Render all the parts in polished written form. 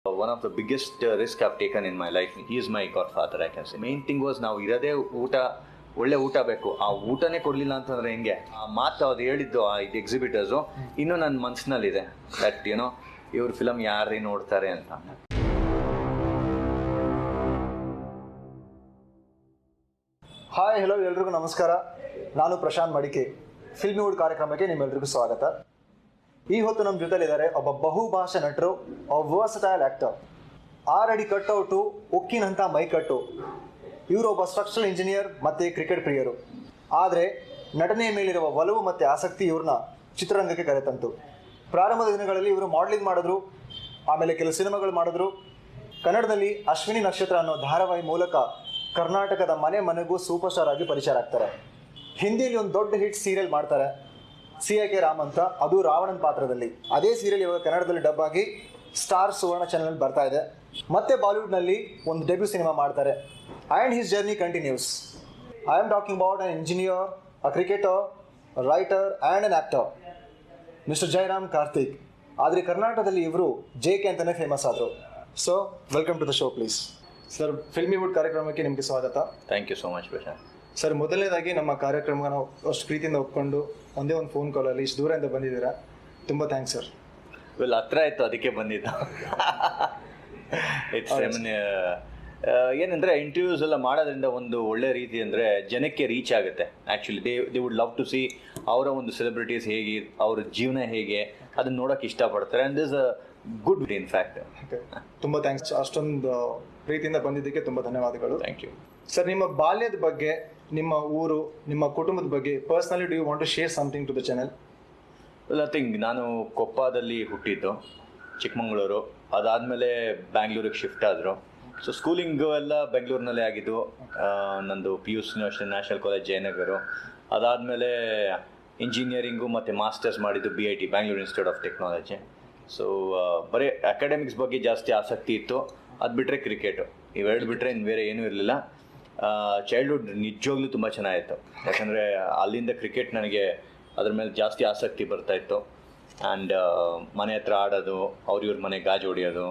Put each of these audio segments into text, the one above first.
One of the biggest risk I've taken in my life. He is my godfather, I can say. Main thing was ನಾವು ಇರೋದೇ ಒಳ್ಳೆ ಊಟ ಬೇಕು. ಆ ಊಟನೇ ಕೊಡಲಿಲ್ಲ ಅಂತಂದ್ರೆ ಹೆಂಗೆ? ಆ ಮಾತು ಅದು ಹೇಳಿದ್ದು ಇದು ಎಕ್ಸಿಬಿಟರ್ಸು ಇನ್ನೂ ನನ್ನ ಮನಸ್ಸಿನಲ್ಲಿದೆ. ದಟ್ ಇವ್ರ ಫಿಲಮ್ ಯಾರೇ ನೋಡ್ತಾರೆ ಅಂತ. ಹಾಯ್ ಹಲೋ ಎಲ್ರಿಗೂ ನಮಸ್ಕಾರ. ನಾನು ಪ್ರಶಾಂತ್ ಮಡಿಕೆ. ಫಿಲ್ಮಿವುಡ್ ಕಾರ್ಯಕ್ರಮಕ್ಕೆ ನಿಮ್ಮೆಲ್ರಿಗೂ ಸ್ವಾಗತ. ಈ ಹೊತ್ತು ನಮ್ಮ ಜೊತೆಲಿದ್ದಾರೆ ಒಬ್ಬ ಬಹುಭಾಷಾ ನಟರು, ವರ್ಸಟೈಲ್ ಆ್ಯಕ್ಟರ್. 6 ಅಡಿ ಕಟ್ಔಟು, ಉಕ್ಕಿನಂಥ ಮೈಕಟ್ಟು. ಇವರು ಒಬ್ಬ ಸ್ಟ್ರಕ್ಚರಲ್ ಇಂಜಿನಿಯರ್ ಮತ್ತು ಕ್ರಿಕೆಟ್ ಪ್ರಿಯರು. ಆದರೆ ನಟನೆಯ ಮೇಲಿರುವ ಒಲವು ಮತ್ತು ಆಸಕ್ತಿ ಇವ್ರನ್ನ ಚಿತ್ರರಂಗಕ್ಕೆ ಕರೆತಂತು. ಪ್ರಾರಂಭದ ದಿನಗಳಲ್ಲಿ ಇವರು ಮಾಡಲಿಂಗ್ ಮಾಡಿದ್ರು, ಆಮೇಲೆ ಕೆಲವು ಸಿನಿಮಾಗಳು ಮಾಡಿದ್ರು. ಕನ್ನಡದಲ್ಲಿ ಅಶ್ವಿನಿ ನಕ್ಷತ್ರ ಅನ್ನೋ ಧಾರಾವಾಹಿ ಮೂಲಕ ಕರ್ನಾಟಕದ ಮನೆ ಮನೆಗೂ ಸೂಪರ್ ಸ್ಟಾರ್ ಆಗಿ ಪರಿಚಯ ಆಗ್ತಾರೆ. ಹಿಂದಿಯಲ್ಲಿ ಒಂದು ದೊಡ್ಡ ಹಿಟ್ ಸೀರಿಯಲ್ ಮಾಡ್ತಾರೆ, CIK ರಾಮ್ ಅಂತ. ಅದು ರಾವಣನ್ ಪಾತ್ರದಲ್ಲಿ. ಅದೇ ಸೀರಿಯಲ್ ಇವಾಗ ಕನ್ನಡದಲ್ಲಿ ಡಬ್ ಆಗಿ ಸ್ಟಾರ್ ಸುವರ್ಣ ಚಾನೆಲ್ ಬರ್ತಾ ಇದೆ. ಮತ್ತೆ ಬಾಲಿವುಡ್ನಲ್ಲಿ ಒಂದು ಡೆಬ್ಯೂ ಸಿನಿಮಾ ಮಾಡ್ತಾರೆ. And his journey continues. I am talking about an engineer, a cricketer, writer and an actor, mister Jayaram Karthik. ಆದರೆ ಕರ್ನಾಟಕದಲ್ಲಿ ಇವರು JK ಅಂತಲೇ ಫೇಮಸ್ ಆದರು. So welcome to the show please. Sir, Filmywood ಕಾರ್ಯಕ್ರಮಕ್ಕೆ ನಿಮಗೆ ಸ್ವಾಗತ. Thank you so much Prashanth. Sir, ಮೊದಲನೇದಾಗಿ ನಮ್ಮ ಕಾರ್ಯಕ್ರಮ ನಾವು ಅಷ್ಟು ಪ್ರೀತಿಯಿಂದ ಒಪ್ಕೊಂಡು ಒಂದೇ ಒಂದು ಫೋನ್ ಕಾಲಲ್ಲಿ ಇಷ್ಟು ದೂರದಿಂದ ಬಂದಿದ್ದೀರಾ, ತುಂಬ ಥ್ಯಾಂಕ್ಸ್ ಸರ್. ವೆಲ್, ಹತ್ರ ಆಯಿತು, ಅದಕ್ಕೆ ಬಂದಿದ್ದು. ಇಟ್ಸ್ ಏನಂದರೆ ಇಂಟರ್ವ್ಯೂಸ್ ಎಲ್ಲ ಮಾಡೋದ್ರಿಂದ ಒಂದು ಒಳ್ಳೆ ರೀತಿ ಅಂದರೆ ಜನಕ್ಕೆ ರೀಚ್ ಆಗುತ್ತೆ. Actually they would love to see ಅವರ ಒಂದು ಸೆಲೆಬ್ರಿಟೀಸ್ ಹೇಗೆ, ಅವ್ರ ಜೀವನ ಹೇಗೆ, ಅದನ್ನು ನೋಡೋಕ್ಕೆ ಇಷ್ಟಪಡ್ತಾರೆ. And this a good in fact. ತುಂಬ ಥ್ಯಾಂಕ್ಸ್. ಅಷ್ಟೊಂದು ಪ್ರೀತಿಯಿಂದ ಬಂದಿದ್ದಕ್ಕೆ ತುಂಬ ಧನ್ಯವಾದಗಳು. Thank you sir. ನಿಮ್ಮ ಬಾಲ್ಯದ ಬಗ್ಗೆ, ನಿಮ್ಮ ಊರು, ನಿಮ್ಮ ಕುಟುಂಬದ ಬಗ್ಗೆ personally do you want to share something to the channel? Well, I think ನಾನು ಕೊಪ್ಪದಲ್ಲಿ ಹುಟ್ಟಿದ್ದು, ಚಿಕ್ಕಮಗಳೂರು. ಅದಾದಮೇಲೆ ಬ್ಯಾಂಗ್ಳೂರಿಗೆ ಶಿಫ್ಟ್ ಆದರು. ಸೊ ಸ್ಕೂಲಿಂಗು ಎಲ್ಲ ಬೆಂಗಳೂರಿನಲ್ಲೇ ಆಗಿದ್ದು. ನಂದು PUC ಅಷ್ಟೇ ನ್ಯಾಷನಲ್ ಕಾಲೇಜ್ ಜಯನಗರು. ಅದಾದಮೇಲೆ ಇಂಜಿನಿಯರಿಂಗು ಮತ್ತು ಮಾಸ್ಟರ್ಸ್ ಮಾಡಿದ್ದು BIT, Bangalore institute of technology. So ಬರೀ ಅಕಾಡೆಮಿಕ್ಸ್ ಬಗ್ಗೆ ಜಾಸ್ತಿ ಆಸಕ್ತಿ ಇತ್ತು. ಅದು ಬಿಟ್ಟರೆ ಕ್ರಿಕೆಟು, ಇವೆರಡು ಬಿಟ್ಟರೆ ಇನ್ನು ಬೇರೆ ಏನೂ ಇರಲಿಲ್ಲ. ಚೈಲ್ಡ್ಹುಡ್ ನಿಜವಾಗ್ಲೂ ತುಂಬ ಚೆನ್ನಾಗಿತ್ತು. ಯಾಕಂದರೆ ಅಲ್ಲಿಂದ ಕ್ರಿಕೆಟ್ ನನಗೆ ಅದ್ರ ಮೇಲೆ ಜಾಸ್ತಿ ಆಸಕ್ತಿ ಬರ್ತಾಯಿತ್ತು. ಆ್ಯಂಡ್ ಮನೆ ಹತ್ರ ಆಡೋದು, ಇವ್ರ ಮನೆಗೆ ಗಾಜು ಹೊಡಿಯೋದು,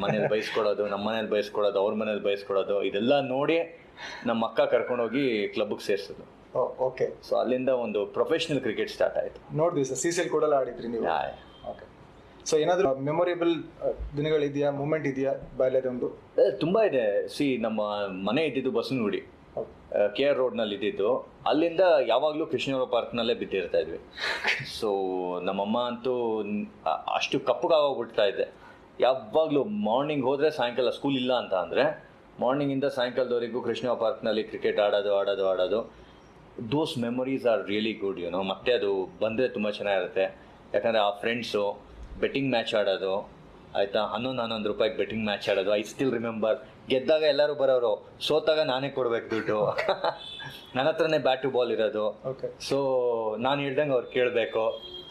ಮನೇಲಿ ಬಯಸ್ಕೊಡೋದು, ನಮ್ಮ ಮನೇಲಿ ಬಯಸ್ಕೊಡೋದು, ಅವ್ರ ಮನೇಲಿ ಬಯಸ್ಕೊಡೋದು, ಇದೆಲ್ಲ ನೋಡಿ ನಮ್ಮ ಅಕ್ಕ ಕರ್ಕೊಂಡೋಗಿ ಕ್ಲಬ್ಗೆ ಸೇರಿಸೋದು. ಓಕೆ. ಸೊ ಅಲ್ಲಿಂದ ಒಂದು ಪ್ರೊಫೆಷ್ನಲ್ ಕ್ರಿಕೆಟ್ ಸ್ಟಾರ್ಟ್ ಆಯಿತು. ನೋಡಿದ್ವಿ ಸರ್, CCL ಕೂಡ ಆಡಿದ್ರಿ ನೀವು. ಓಕೆ. ಸೊ ಏನಾದರೂ ಮೆಮೊರೇಬಲ್ ದಿನಗಳಿದೆಯಾ, ಮೂಮೆಂಟ್ ಇದೆಯಾ ಬಾಲ್ಯದೊಂದು? ತುಂಬ ಇದೆ. ನಮ್ಮ ಮನೆ ಇದ್ದಿದ್ದು ಬಸವನಗುಡಿ, KR ರೋಡ್ನಲ್ಲಿ ಇದ್ದಿದ್ದು. ಅಲ್ಲಿಂದ ಯಾವಾಗಲೂ ಕೃಷ್ಣರಾವ್ ಪಾರ್ಕ್ನಲ್ಲೇ ಬಿದ್ದಿರ್ತಾ ಇದ್ವಿ. ಸೊ ನಮ್ಮಮ್ಮ ಅಂತೂ ಅಷ್ಟು ಕಪ್ಪಗಾಗೋಗ್ಬಿಡ್ತಾ ಇದ್ದೆ. ಯಾವಾಗಲೂ ಮಾರ್ನಿಂಗ್ ಹೋದರೆ ಸಾಯಂಕಾಲ ಸ್ಕೂಲ್ ಇಲ್ಲ ಅಂತ ಅಂದರೆ ಮಾರ್ನಿಂಗಿಂದ ಸಾಯಂಕಾಲದವರೆಗೂ ಕೃಷ್ಣರಾವ್ ಪಾರ್ಕ್ನಲ್ಲಿ ಕ್ರಿಕೆಟ್ ಆಡೋದು. ದೋಸ್ ಮೆಮೊರೀಸ್ ಆರ್ ರಿಯಲಿ ಗುಡ್. ಮತ್ತೆ ಅದು ಬಂದರೆ ತುಂಬ ಚೆನ್ನಾಗಿರುತ್ತೆ. ಯಾಕಂದರೆ ಆ ಫ್ರೆಂಡ್ಸು ಬೆಟ್ಟಿಂಗ್ ಮ್ಯಾಚ್ ಆಡೋದು, ಆಯಿತಾ, 11 ರೂಪಾಯಿಗೆ ಬೆಟ್ಟಿಂಗ್ ಮ್ಯಾಚ್ ಆಡೋದು. I still remember. ಗೆದ್ದಾಗ ಎಲ್ಲರೂ ಬರೋರು, ಸೋತಾಗ ನಾನೇ ಕೊಡ್ಬೇಕು ದುಡ್ಡು. ನನ್ನ ಹತ್ರನೇ ಬ್ಯಾಟು ಬಾಲ್ ಇರೋದು. ಸೊ ನಾನು ಹೇಳ್ದಂಗೆ ಅವ್ರು ಕೇಳಬೇಕು.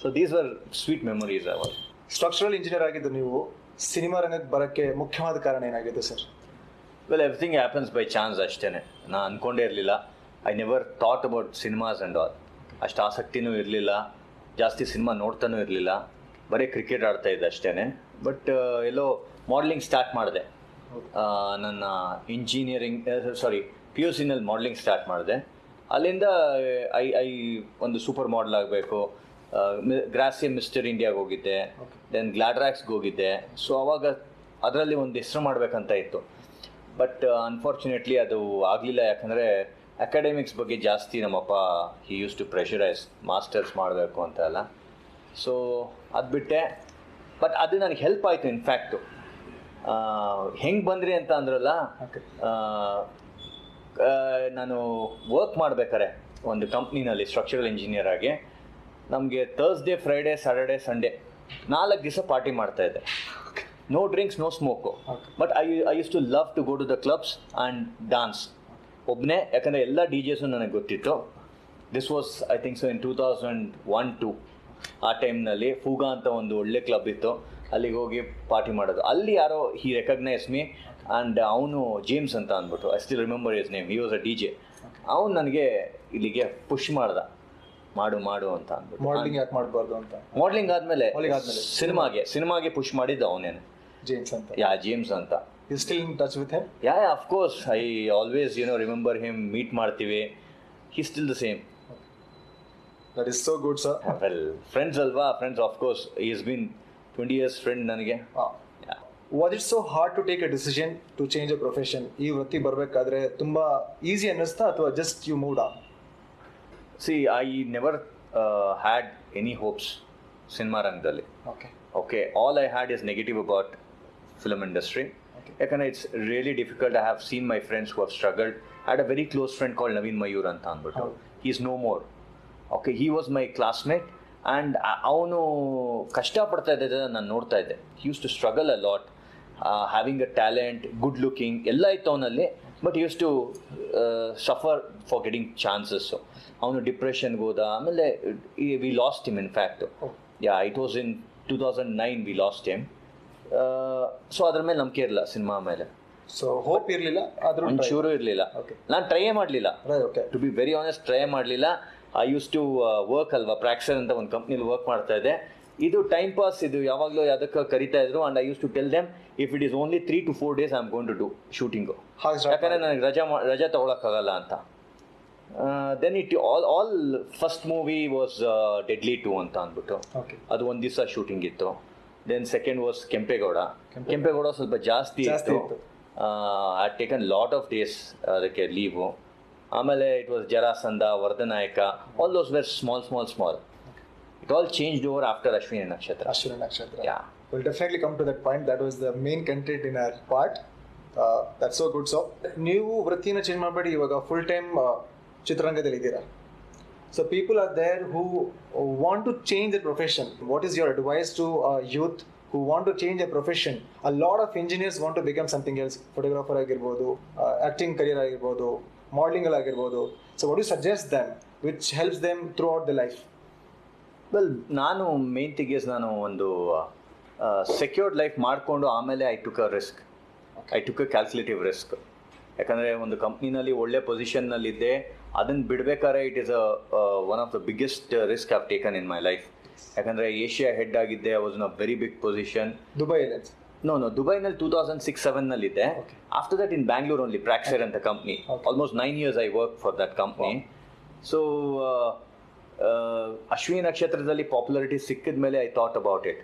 So these are sweet memories. ಅವರು ಸ್ಟ್ರಕ್ಚರಲ್ ಇಂಜಿನಿಯರ್ ಆಗಿದ್ದು ನೀವು ಸಿನಿಮಾ ರಂಗಕ್ಕೆ ಬರೋಕ್ಕೆ ಮುಖ್ಯವಾದ ಕಾರಣ ಏನಾಗಿದೆ sir? Well, everything happens by chance ಅಷ್ಟೇ. ನಾನು ಅಂದ್ಕೊಂಡೇ ಇರಲಿಲ್ಲ. I never thought about cinemas and all. ಅಷ್ಟು ಆಸಕ್ತಿನೂ ಇರಲಿಲ್ಲ, ಜಾಸ್ತಿ ಸಿನಿಮಾ ನೋಡ್ತಾನೂ ಇರಲಿಲ್ಲ. ಬರೀ ಕ್ರಿಕೆಟ್ ಆಡ್ತಾ ಇದ್ದೆ ಅಷ್ಟೇ. ಬಟ್ ಎಲ್ಲೋ ಮಾಡಲಿಂಗ್ ಸ್ಟಾರ್ಟ್ ಮಾಡಿದೆ. ನನ್ನ PUCನಲ್ಲಿ ಮಾಡಲಿಂಗ್ ಸ್ಟಾರ್ಟ್ ಮಾಡಿದೆ. ಅಲ್ಲಿಂದ ಐ ಒಂದು ಸೂಪರ್ ಮಾಡಲ್ ಆಗಬೇಕು. ಗ್ರಾಸಿಯಾ ಮಿಸ್ಟರ್ ಇಂಡಿಯಾಗೆ ಹೋಗಿದ್ದೆ, ದೆನ್ ಗ್ಲಾಡ್ರಾಕ್ಸ್ಗೆ ಹೋಗಿದ್ದೆ. ಸೊ ಅವಾಗ ಅದರಲ್ಲಿ ಒಂದು ಹೆಸರು ಮಾಡಬೇಕಂತ ಇತ್ತು. ಬಟ್ ಅನ್ಫಾರ್ಚುನೇಟ್ಲಿ ಅದು ಆಗಲಿಲ್ಲ. ಯಾಕಂದರೆ ಅಕಾಡೆಮಿಕ್ಸ್ ಬಗ್ಗೆ ಜಾಸ್ತಿ ನಮ್ಮಪ್ಪ he use to pressurise, masters ಮಾಡಬೇಕು ಅಂತ ಎಲ್ಲ. ಸೊ ಅದು ಬಿಟ್ಟೆ. ಬಟ್ ಅದು ನನಗೆ ಹೆಲ್ಪ್ ಆಯಿತು. ಇನ್ಫ್ಯಾಕ್ಟು ಹೆಂಗೆ ಬಂದ್ರಿ ಅಂತ ಅಂದ್ರಲ್ಲ, ನಾನು ವರ್ಕ್ ಮಾಡ್ಬೇಕಾರೆ ಒಂದು ಕಂಪ್ನಿನಲ್ಲಿ ಸ್ಟ್ರಕ್ಚರಲ್ ಇಂಜಿನಿಯರ್ ಆಗಿ ನಮಗೆ ಥರ್ಸ್ಡೇ, ಫ್ರೈಡೇ, ಸ್ಯಾಟರ್ಡೇ, ಸಂಡೇ 4 ದಿವಸ ಪಾರ್ಟಿ ಮಾಡ್ತಾಯಿದ್ದೆ. No drinks, no smoke. But I use to love to go to the clubs and dance ಒಬ್ಬನೇ. ಯಾಕಂದರೆ ಎಲ್ಲ DJಸು ನನಗೆ ಗೊತ್ತಿತ್ತು. This was I think so in 2001-2. ಆ ಟೈಮ್ನಲ್ಲಿ ಫೂಗಾ ಅಂತ ಒಂದು ಒಳ್ಳೆ ಕ್ಲಬ್ ಇತ್ತು. ಅಲ್ಲಿಗೆ ಹೋಗಿ ಪಾರ್ಟಿ ಮಾಡೋದು. ಅಲ್ಲಿ ಯಾರೋ ಹಿ ರೆಕಗ್ನೈಸ್ ಮೀ ಆ್ಯಂಡ್ ಅವನು ಜೇಮ್ಸ್ ಅಂತ ಅಂದ್ಬಿಟ್ಟು, I still remember his name. He was a DJ. ಅವನು ನನಗೆ ಇಲ್ಲಿಗೆ ಪುಷ್ ಮಾಡ್ದ, ಮಾಡು ಅಂತ ಅಂದ್ಬಿಟ್ಟು. ಮಾಡಲಿಂಗ್ ಯಾಕೆ ಮಾಡಬಾರ್ದು ಅಂತ. ಮಾಡಲಿಂಗ್ ಆದಮೇಲೆ ಸಿನಿಮಾಗೆ ಪುಷ್ ಮಾಡಿದ್ದು ಅವನೇನು. James Anta. Yeah, James ಅಂತ. You still in touch with him? Yeah, of course. I always, remember him, meet ಮಾಡ್ತೀವಿ. He's still the same. That is so good, sir. Well, friends ಅಲ್ವಾ? Friends, of course. He's been 20 years friend ನನಗೆ. Yeah. Was it so hard to take a decision to change a profession? ಈ ವೃತ್ತಿ ಬರಬೇಕಾದ್ರೆ ತುಂಬಾ easy ಅನ್ನಿಸ್ತಾ ಅಥವಾ just you moved on? See, I never had any hopes cinema ರಂಗದಲ್ಲಿ. Okay, all I had is negative about film industry. ಯಾಕಂದ್ರೆ it's really difficult. I have seen my friends who have struggled. I had a very close friend called Naveen Mayur ಅಂತ ಅಂದ್ಬಿಟ್ಟು. He is no more. Okay, he was my classmate and ಅವನು ಕಷ್ಟಪಡ್ತಾ ಇದ್ದ ನಾನು ನೋಡ್ತಾ ಇದ್ದೆ. He use to struggle a lot, having a talent, good looking ಎಲ್ಲ ಇತ್ತು ಅವನಲ್ಲಿ. But use to suffer for getting chances. ಅವನು ಡಿಪ್ರೆಷನ್ಗೆ ಹೋದ. ಆಮೇಲೆ we lost him in fact. Yeah, it was in 2009 V lost him. So ಅದ್ರ ಮೇಲೆ ನಂಬಿಕೆ ಇರಲಿಲ್ಲ ಸಿನಿಮಾ ಮೇಲೆ. ಸೊ ಹೋಪ್ ಇರಲಿಲ್ಲ, ಒಂಚೂರು ಇರಲಿಲ್ಲ. ನಾನು ಟ್ರೈ ಮಾಡಲಿಲ್ಲ, to be very honest, try ಮಾಡಲಿಲ್ಲ. ಐ ಯೂಸ್ ಟು ವರ್ಕ್ ಅಲ್ವಾ, ಪ್ರಾಕ್ಸರ್ ಅಂತ ಒಂದು ಕಂಪ್ನಿಲಿ ವರ್ಕ್ ಮಾಡ್ತಾ ಇದ್ದೆ. ಇದು ಟೈಮ್ ಪಾಸ್, ಇದು ಯಾವಾಗಲೂ ಅದಕ್ಕೆ ಕರಿತಾ ಇದ್ರು. And I use to tell them if it is only 3 to 4 days I am going to do shooting. ಯಾಕಂದರೆ ನನಗೆ ರಜಾ ತೊಗೊಳಕ್ಕಾಗಲ್ಲ ಅಂತ. Then it all first movie was deadly 2 ಅಂತ ಅಂದ್ಬಿಟ್ಟು, ಅದು ಒಂದು ದಿವಸ ಶೂಟಿಂಗ್ ಇತ್ತು. ದೆನ್ ಸೆಕೆಂಡ್ ವಾಸ್ ಕೆಂಪೇಗೌಡ ಸ್ವಲ್ಪ ಜಾಸ್ತಿ ಇತ್ತು. I taken lot of days ಅದಕ್ಕೆ ಲೀವು. ಆಮೇಲೆ it was Jarasandha, Vardhanayaka, all those were small. It all changed over after Ashwini Nakshatra. Yeah. We'll definitely come to that point. That was the main content in our part. That's so good. So, ನೀವು ವೃತ್ತಿನ change ಮಾಡಬೇಡಿ, ಇವಾಗ full time ಚಿತ್ರರಂಗದಲ್ಲಿ ಇದ್ದೀರಾ. So people are there who want to change their profession. What is your advice to youth who want to change their profession? A lot of engineers want to become something else. Photographer ಆಗಿರ್ಬೋದು, acting career ಆಗಿರ್ಬೋದು, modeling ಆಗಿರ್ಬೋದು. So what do you suggest them which helps them throughout their life? Well, ನಾನು main thing is, ನಾನು ಒಂದು secured life ಮಾಡಿಕೊಂಡು ಆಮೇಲೆ I took a calculative risk. ಯಾಕಂದರೆ ಒಂದು ಕಂಪ್ನಿನಲ್ಲಿ ಒಳ್ಳೆ ಪೊಸಿಷನ್ನಲ್ಲಿದ್ದೆ, ಅದನ್ನು ಬಿಡಬೇಕಾದ್ರೆ it is one of the biggest risk I've taken in my life. ಯಾಕಂದರೆ ಏಷ್ಯಾ ಹೆಡ್ ಆಗಿದ್ದೆ, I was in a very big position. ದುಬೈನಲ್ಲಿ 2006-07 after that in Bangalore only, ಪ್ರಾಕ್ಸರ್ ಅಂತ company. Almost 9 years I work for that company. So Ashwini ನಕ್ಷತ್ರದಲ್ಲಿ popularity ಸಿಕ್ಕಿದ ಮೇಲೆ I thought about it.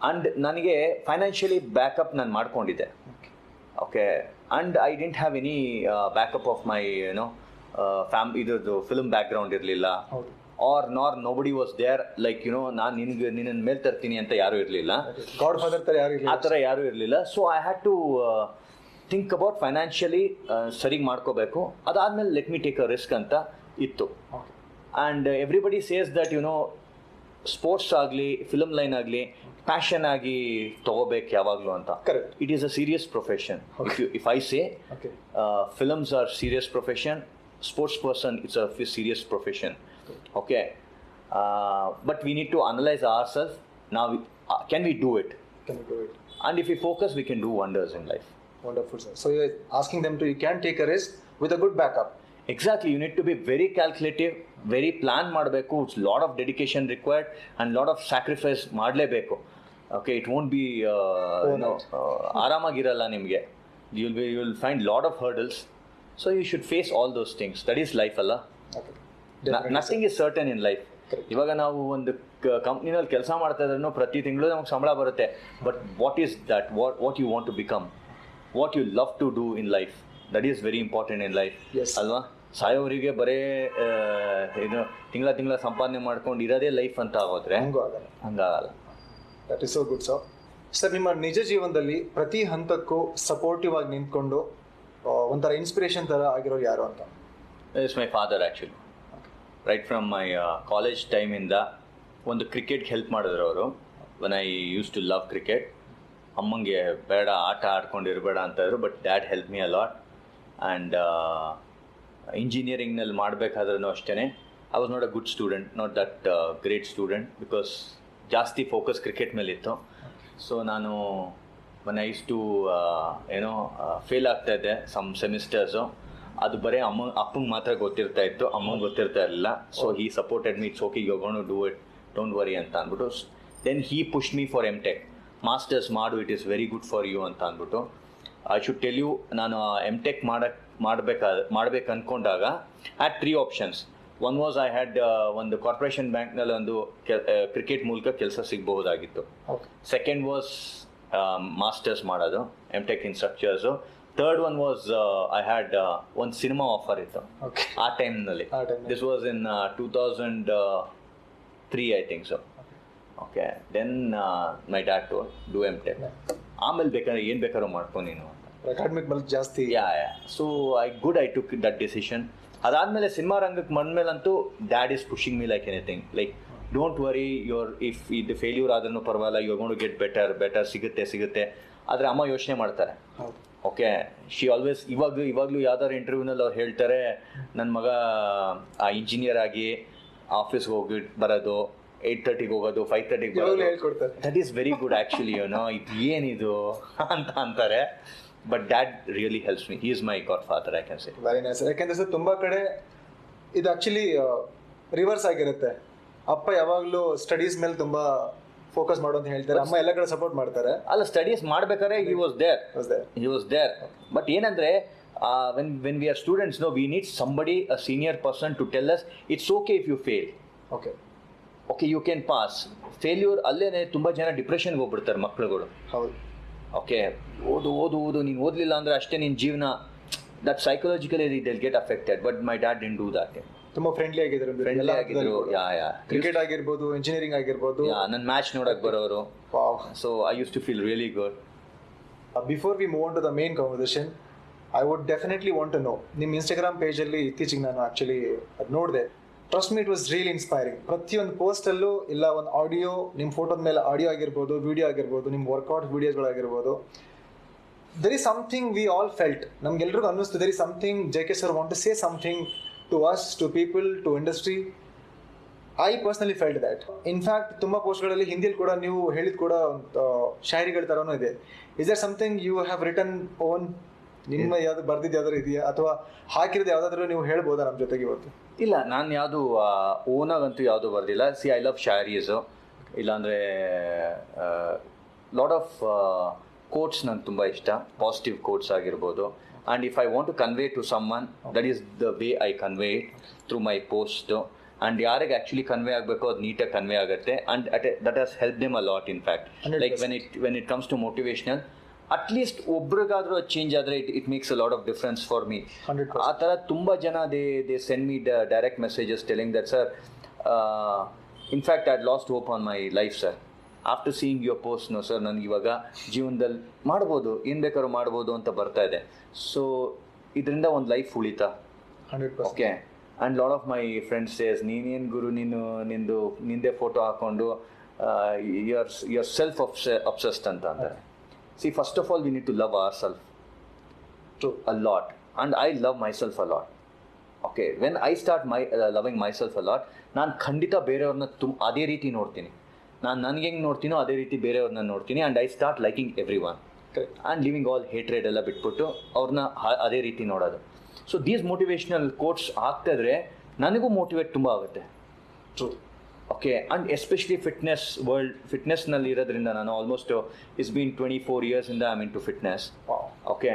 And ನನಗೆ financially backup ನಾನು ಮಾಡ್ಕೊಂಡಿದ್ದೆ. Okay, and I didn't have any backup of my ಇದ್ರದ್ದು ಫಿಲ್ಮ್ ಬ್ಯಾಕ್ಗ್ರೌಂಡ್ ಇರಲಿಲ್ಲ. Or nobody was there like ನಾನು ನಿನ್ನ ಮೇಲೆ ತರ್ತೀನಿ ಅಂತ ಯಾರೂ ಇರಲಿಲ್ಲ, ಆ ಥರ ಯಾರೂ ಇರಲಿಲ್ಲ. So I had to think about financially ಸರಿಗೆ ಮಾಡ್ಕೋಬೇಕು. ಅದಾದಮೇಲೆ let me take a risk ಅಂತ ಇತ್ತು. And everybody says that sports ಆಗಲಿ, ಫಿಲಮ್ ಲೈನ್ ಆಗಲಿ ಪ್ಯಾಷನ್ ಆಗಿ ತಗೋಬೇಕು ಯಾವಾಗಲೂ ಅಂತ. It is a serious profession. If I say films are serious profession, sports person it's a serious profession. Okay, but we need to analyze ourselves. Now, can we do it? And if we focus, we can do wonders in life. Wonderful, sir. So you're asking them to, you can take a risk with a good backup. Exactly. You need to be very calculative, very plan ಮಾಡಬೇಕು. It's lot of dedication required and lot of sacrifice ಮಾಡಲೇಬೇಕು. Okay, it won't be ಆರಾಮಾಗಿರಲ್ಲ ನಿಮಗೆ. You will find lot of hurdles. So you should face all those things. That is life ಅಲ್ಲ. Okay. Nothing is certain in life. ಇವಾಗ ನಾವು ಒಂದು ಕಂಪ್ನಿನಲ್ಲಿ ಕೆಲಸ ಮಾಡ್ತಾ ಇದ್ರೂ ಪ್ರತಿ ತಿಂಗಳು ನಮಗೆ ಸಂಬಳ ಬರುತ್ತೆ. But what is that, what you want to become, what you love to do in life, that is very important in life ಅಲ್ವಾ. ಸಾಯೋವರಿಗೆ ಬರೇ ತಿಂಗಳ ಸಂಪಾದನೆ ಮಾಡ್ಕೊಂಡು ಇರೋದೇ ಲೈಫ್ ಅಂತ ಆಗೋದ್ರೆ ಹಂಗಾಗಲ್ಲ. That is so good sir. Sir, ನಿಮ್ಮ ನಿಜ ಜೀವನದಲ್ಲಿ ಪ್ರತಿ ಹಂತಕ್ಕೂ ಸಪೋರ್ಟಿವ್ ಆಗಿ ನಿಂತ್ಕೊಂಡು ಒಂಥರ ಇನ್ಸ್ಪಿರೇಷನ್ ಥರ ಆಗಿರೋರು ಯಾರು ಅಂತ? It's my father actually. Right from my college ಟೈಮಿಂದ ಒಂದು ಕ್ರಿಕೆಟ್ಗೆ ಹೆಲ್ಪ್ ಮಾಡಿದ್ರು ಅವರು. When I use to love cricket. ಅಮ್ಮಂಗೆ ಬೇಡ ಆಟ ಆಡ್ಕೊಂಡಿರಬೇಡ ಅಂತಾಯಿದ್ರು, but that help me a lot. And ಇಂಜಿನಿಯರಿಂಗ್ನಲ್ಲಿ ಮಾಡಬೇಕಾದ್ರೂ ಅಷ್ಟೇ I was not a good student, not that great student, because ಜಾಸ್ತಿ ಫೋಕಸ್ ಕ್ರಿಕೆಟ್ ಮೇಲಿತ್ತು. ಸೊ ನಾನು when I use to fail ಆಗ್ತಾಯಿದ್ದೆ ಸಮ್ ಸೆಮಿಸ್ಟರ್ಸು. ಅದು ಬರೀ ಅಪ್ಪಂಗೆ ಮಾತ್ರ ಗೊತ್ತಿರ್ತಾ ಇತ್ತು, ಅಮ್ಮಂಗೆ ಗೊತ್ತಿರ್ತಾ ಇರಲಿಲ್ಲ. So he supported me, it's okay, you gone to do it, don't worry ಅಂತ ಅಂದ್ಬಿಟ್ಟು. Then he push me for M.Tech. Masters ಮಾಡು, it is very good for you ಅಂತ ಅಂದ್ಬಿಟ್ಟು. ಐ ಶುಡ್ ಟೆಲ್ ಯು, ನಾನು M.Tech ಮಾಡ್ಬೇಕು ಅಂದ್ಕೊಂಡಾಗ had 3 options. One was I had ಒಂದು corporation ಬ್ಯಾಂಕ್ನಲ್ಲಿ ಒಂದು ಕ್ರಿಕೆಟ್ ಮೂಲಕ ಕೆಲಸ ಸಿಗಬಹುದಾಗಿತ್ತು. ಸೆಕೆಂಡ್ ವಾಸ್ ಮಾಸ್ಟರ್ಸ್ ಮಾಡೋದು, M.Tech in structures. Third one was I had ಒಂದು ಸಿನಿಮಾ ಆಫರ್ ಇತ್ತು ಆ ಟೈಮ್ನಲ್ಲಿ. This was in 2003 I think so. Okay, then my dad to do M.Tech. ಆಮೇಲೆ ಬೇಕಾದ್ರೆ ಏನು ಬೇಕಾದ್ರೂ ಮಾಡ್ಕೊ ನೀನು ಅಂತ. ಅಕಾಡೆಮಿಕ್ ಮೇಲೆ ಜಾಸ್ತಿ. Yeah. So I took that decision. ಅದಾದಮೇಲೆ ಸಿನಿಮಾ ರಂಗಕ್ಕೆ ಬಂದಮೇಲಂತೂ dad is pushing me like anything. Like don't worry, if ಇದು ಫೇಲ್ಯೂರ್ ಆದ್ರೂ ಪರವಾಗಿಲ್ಲ, ಯು ಆರ್ ಗೋನ್ ಟು ಗೆಟ್ ಬೆಟರ್, ಸಿಗುತ್ತೆ. ಆದರೆ ಅಮ್ಮ ಯೋಚನೆ ಮಾಡ್ತಾರೆ. ಓಕೆ, ಶಿ ಆಲ್ವೇಸ್ ಇವಾಗಲೂ ಯಾವ್ದಾದ್ರು ಇಂಟರ್ವ್ಯೂನಲ್ಲಿ ಅವ್ರು ಹೇಳ್ತಾರೆ, ನನ್ನ ಮಗ ಇಂಜಿನಿಯರ್ ಆಗಿ ಆಫೀಸ್ಗೆ ಹೋಗಿ ಬರೋದು, 8:30ಗೆ ಹೋಗೋದು, 5:30ಗೆ ಬರೋದು. That is very good actually, ಇದು ಏನಿದು ಅಂತ ಅಂತಾರೆ. But dad really helps me. He is my god father, I can say. Very nice. ಯಾಕೆಂದರೆ ಸರ್ ತುಂಬ ಕಡೆ ಇದು ಆ್ಯಕ್ಚುಲಿ ರಿವರ್ಸ್ ಆಗಿರುತ್ತೆ. ಅಪ್ಪ ಯಾವಾಗಲೂ ಸ್ಟಡೀಸ್ ಮೇಲೆ ತುಂಬ ಫೋಕಸ್ ಮಾಡು ಅಂತ ಹೇಳ್ತಾರೆ, ಅಮ್ಮ ಎಲ್ಲ ಕಡೆ ಸಪೋರ್ಟ್ ಮಾಡ್ತಾರೆ. ಅಲ್ಲ, ಸ್ಟಡೀಸ್ ಮಾಡ್ಬೇಕಾದ್ರೆ ಹಿ ವಾಸ್ ದೇರ್. ಬಟ್ ಏನಂದ್ರೆ when we are students, no, we need somebody, a senior person to tell us it's okay if you fail. Okay, you can pass. Failure ಅಲ್ಲೇನೆ ತುಂಬಾ ಜನ ಡಿಪ್ರೆಷನ್ಗೆ ಹೋಗ್ಬಿಡ್ತಾರೆ ಮಕ್ಕಳುಗಳು. ಹೌದು. ಓಕೆ, ಓದು ನೀನು ಓದಲಿಲ್ಲ ಅಂದ್ರೆ ಅಷ್ಟೇ ನಿನ್ನ ಜೀವನ. That psychologically they'll get affected. But my dad didn't do that. ತುಂಬಾ ಫ್ರೆಂಡ್ಲಿ ಆಗಿದ್ರು. ಕ್ರಿಕೆಟ್ ಆಗಿರ್ಬೋದು, ಇಂಜಿನಿಯರಿಂಗ್ ಆಗಿರ್ಬೋದು. ನನ್ನ ಮ್ಯಾಚ್ ನೋಡಕ್ ಬರೋರು. So I use to feel really good. Before we move on to the main conversation, I would definitely want to know, ನಿಮ್ಮ Instagram ಪೇಜಲ್ಲಿ ಇತ್ತೀಚೆಗೆ ನಾನು ಆ್ಯಕ್ಚುಲಿ ಅದು ನೋಡಿದೆ. Trust me, it was really inspiring. ಪ್ರತಿಯೊಂದು ಪೋಸ್ಟಲ್ಲೂ ಇಲ್ಲ ಒಂದು ಆಡಿಯೋ, ನಿಮ್ಮ ಫೋಟೋದ ಮೇಲೆ ಆಡಿಯೋ ಆಗಿರ್ಬೋದು, ವಿಡಿಯೋ ಆಗಿರ್ಬೋದು, ನಿಮ್ಮ ವರ್ಕೌಟ್ ವಿಡಿಯೋಸ್ಗಳಾಗಿರ್ಬೋದು. There is something we all felt. ನಮ್ಗೆಲ್ರಿಗೂ ಅನ್ನಿಸ್ತು, there is something JK sir want to say something to us, to people, to industry. I personally felt that. In fact ತುಂಬ ಪೋಸ್ಟ್ಗಳಲ್ಲಿ ಹಿಂದಿಲಿ ಕೂಡ ನೀವು ಹೇಳಿದ ಕೂಡ ಶಾಯರಿಗಳ ಥರನೂ ಇದೆ. Is there something you have written on? ನಿಮ್ಮ ಯಾವ್ದು ಬರ್ದಿದ್ದು ಯಾವ್ದಾದ್ರು ಇದೆಯಾ, ಅಥವಾ ಹಾಕಿರೋದು ಯಾವುದಾದ್ರೂ ನೀವು ಹೇಳ್ಬೋದಾ ನಮ್ಮ ಜೊತೆಗೆ ಇವತ್ತು? ಇಲ್ಲ, ನಾನು ಯಾವುದು ಓನಾಗಂತೂ ಯಾವುದು ಬರ್ದಿಲ್ಲ. ಐ ಲವ್ ಶಾಯರೀಸು, ಇಲ್ಲಾಂದರೆ ಲಾಟ್ ಆಫ್ ಕೋಟ್ಸ್ ನಂಗೆ ತುಂಬ ಇಷ್ಟ. ಪಾಸಿಟಿವ್ ಕೋಟ್ಸ್ ಆಗಿರ್ಬೋದು. And if I want to convey to someone, that is the way I convey it through my post. And ಯಾರಿಗೆ ಆ್ಯಕ್ಚುಲಿ ಕನ್ವೇ ಆಗಬೇಕು ಅದು ನೀಟಾಗಿ ಕನ್ವೇ ಆಗುತ್ತೆ. And that has help them a lot. In fact, like when it comes to motivational, at least ಒಬ್ರಿಗಾದ್ರೂ change ಆದರೆ it makes a lot of difference for me. ಆ ಥರ ತುಂಬ ಜನ they send me direct messages telling that sir, in fact I had lost hope on my life sir. After seeing your post, no sir, ನನಗೆ ಇವಾಗ ಜೀವನದಲ್ಲಿ ಮಾಡ್ಬೋದು, ಏನು ಬೇಕಾದ್ರೂ ಮಾಡ್ಬೋದು ಅಂತ ಬರ್ತಾ ಇದೆ. ಸೊ ಇದರಿಂದ ಒಂದು ಲೈಫ್ ಉಳಿತಾ. 100%. Okay, and lot of my friends says, ನೀನೇನು ಗುರು, ನಿಂದೇ ಫೋಟೋ ಹಾಕ್ಕೊಂಡು ಯು ಆರ್ ಸೆಲ್ಫ್ ಅಬ್ಸೆಸ್ಡ್ ಅಂತ ಅಂತಾರೆ. See, first of all, we need to love ourselves a lot, and I love myself a lot. Okay, when I start loving myself a lot, ನಾನು ಖಂಡಿತ ಬೇರೆಯವ್ರನ್ನ ಅದೇ ರೀತಿ ನೋಡ್ತೀನಿ. ನಾನು ನನಗೆ ಹೆಂಗೆ ನೋಡ್ತೀನೋ ಅದೇ ರೀತಿ ಬೇರೆಯವ್ರನ್ನ ನೋಡ್ತೀನಿ. And I start liking every one and living all hatred ಎಲ್ಲ ಬಿಟ್ಬಿಟ್ಟು ಅವ್ರನ್ನ ಅದೇ ರೀತಿ ನೋಡೋದು. ಸೊ ದೀಸ್ ಮೋಟಿವೇಶ್ನಲ್ ಕೋಟ್ಸ್ ಆಗ್ತಾಯಿದ್ರೆ ನನಗೂ ಮೋಟಿವೇಟ್ ತುಂಬ ಆಗುತ್ತೆ. ಓಕೆ, ಆ್ಯಂಡ್ ಎಸ್ಪೆಷಲಿ ಫಿಟ್ನೆಸ್ನಲ್ಲಿ ಇರೋದ್ರಿಂದ ನಾನು ಆಲ್ಮೋಸ್ಟ್ ಇಟ್ಸ್ ಬೀನ್ 24 ಇಯರ್ಸಿಂದ I mean to fitness. Okay,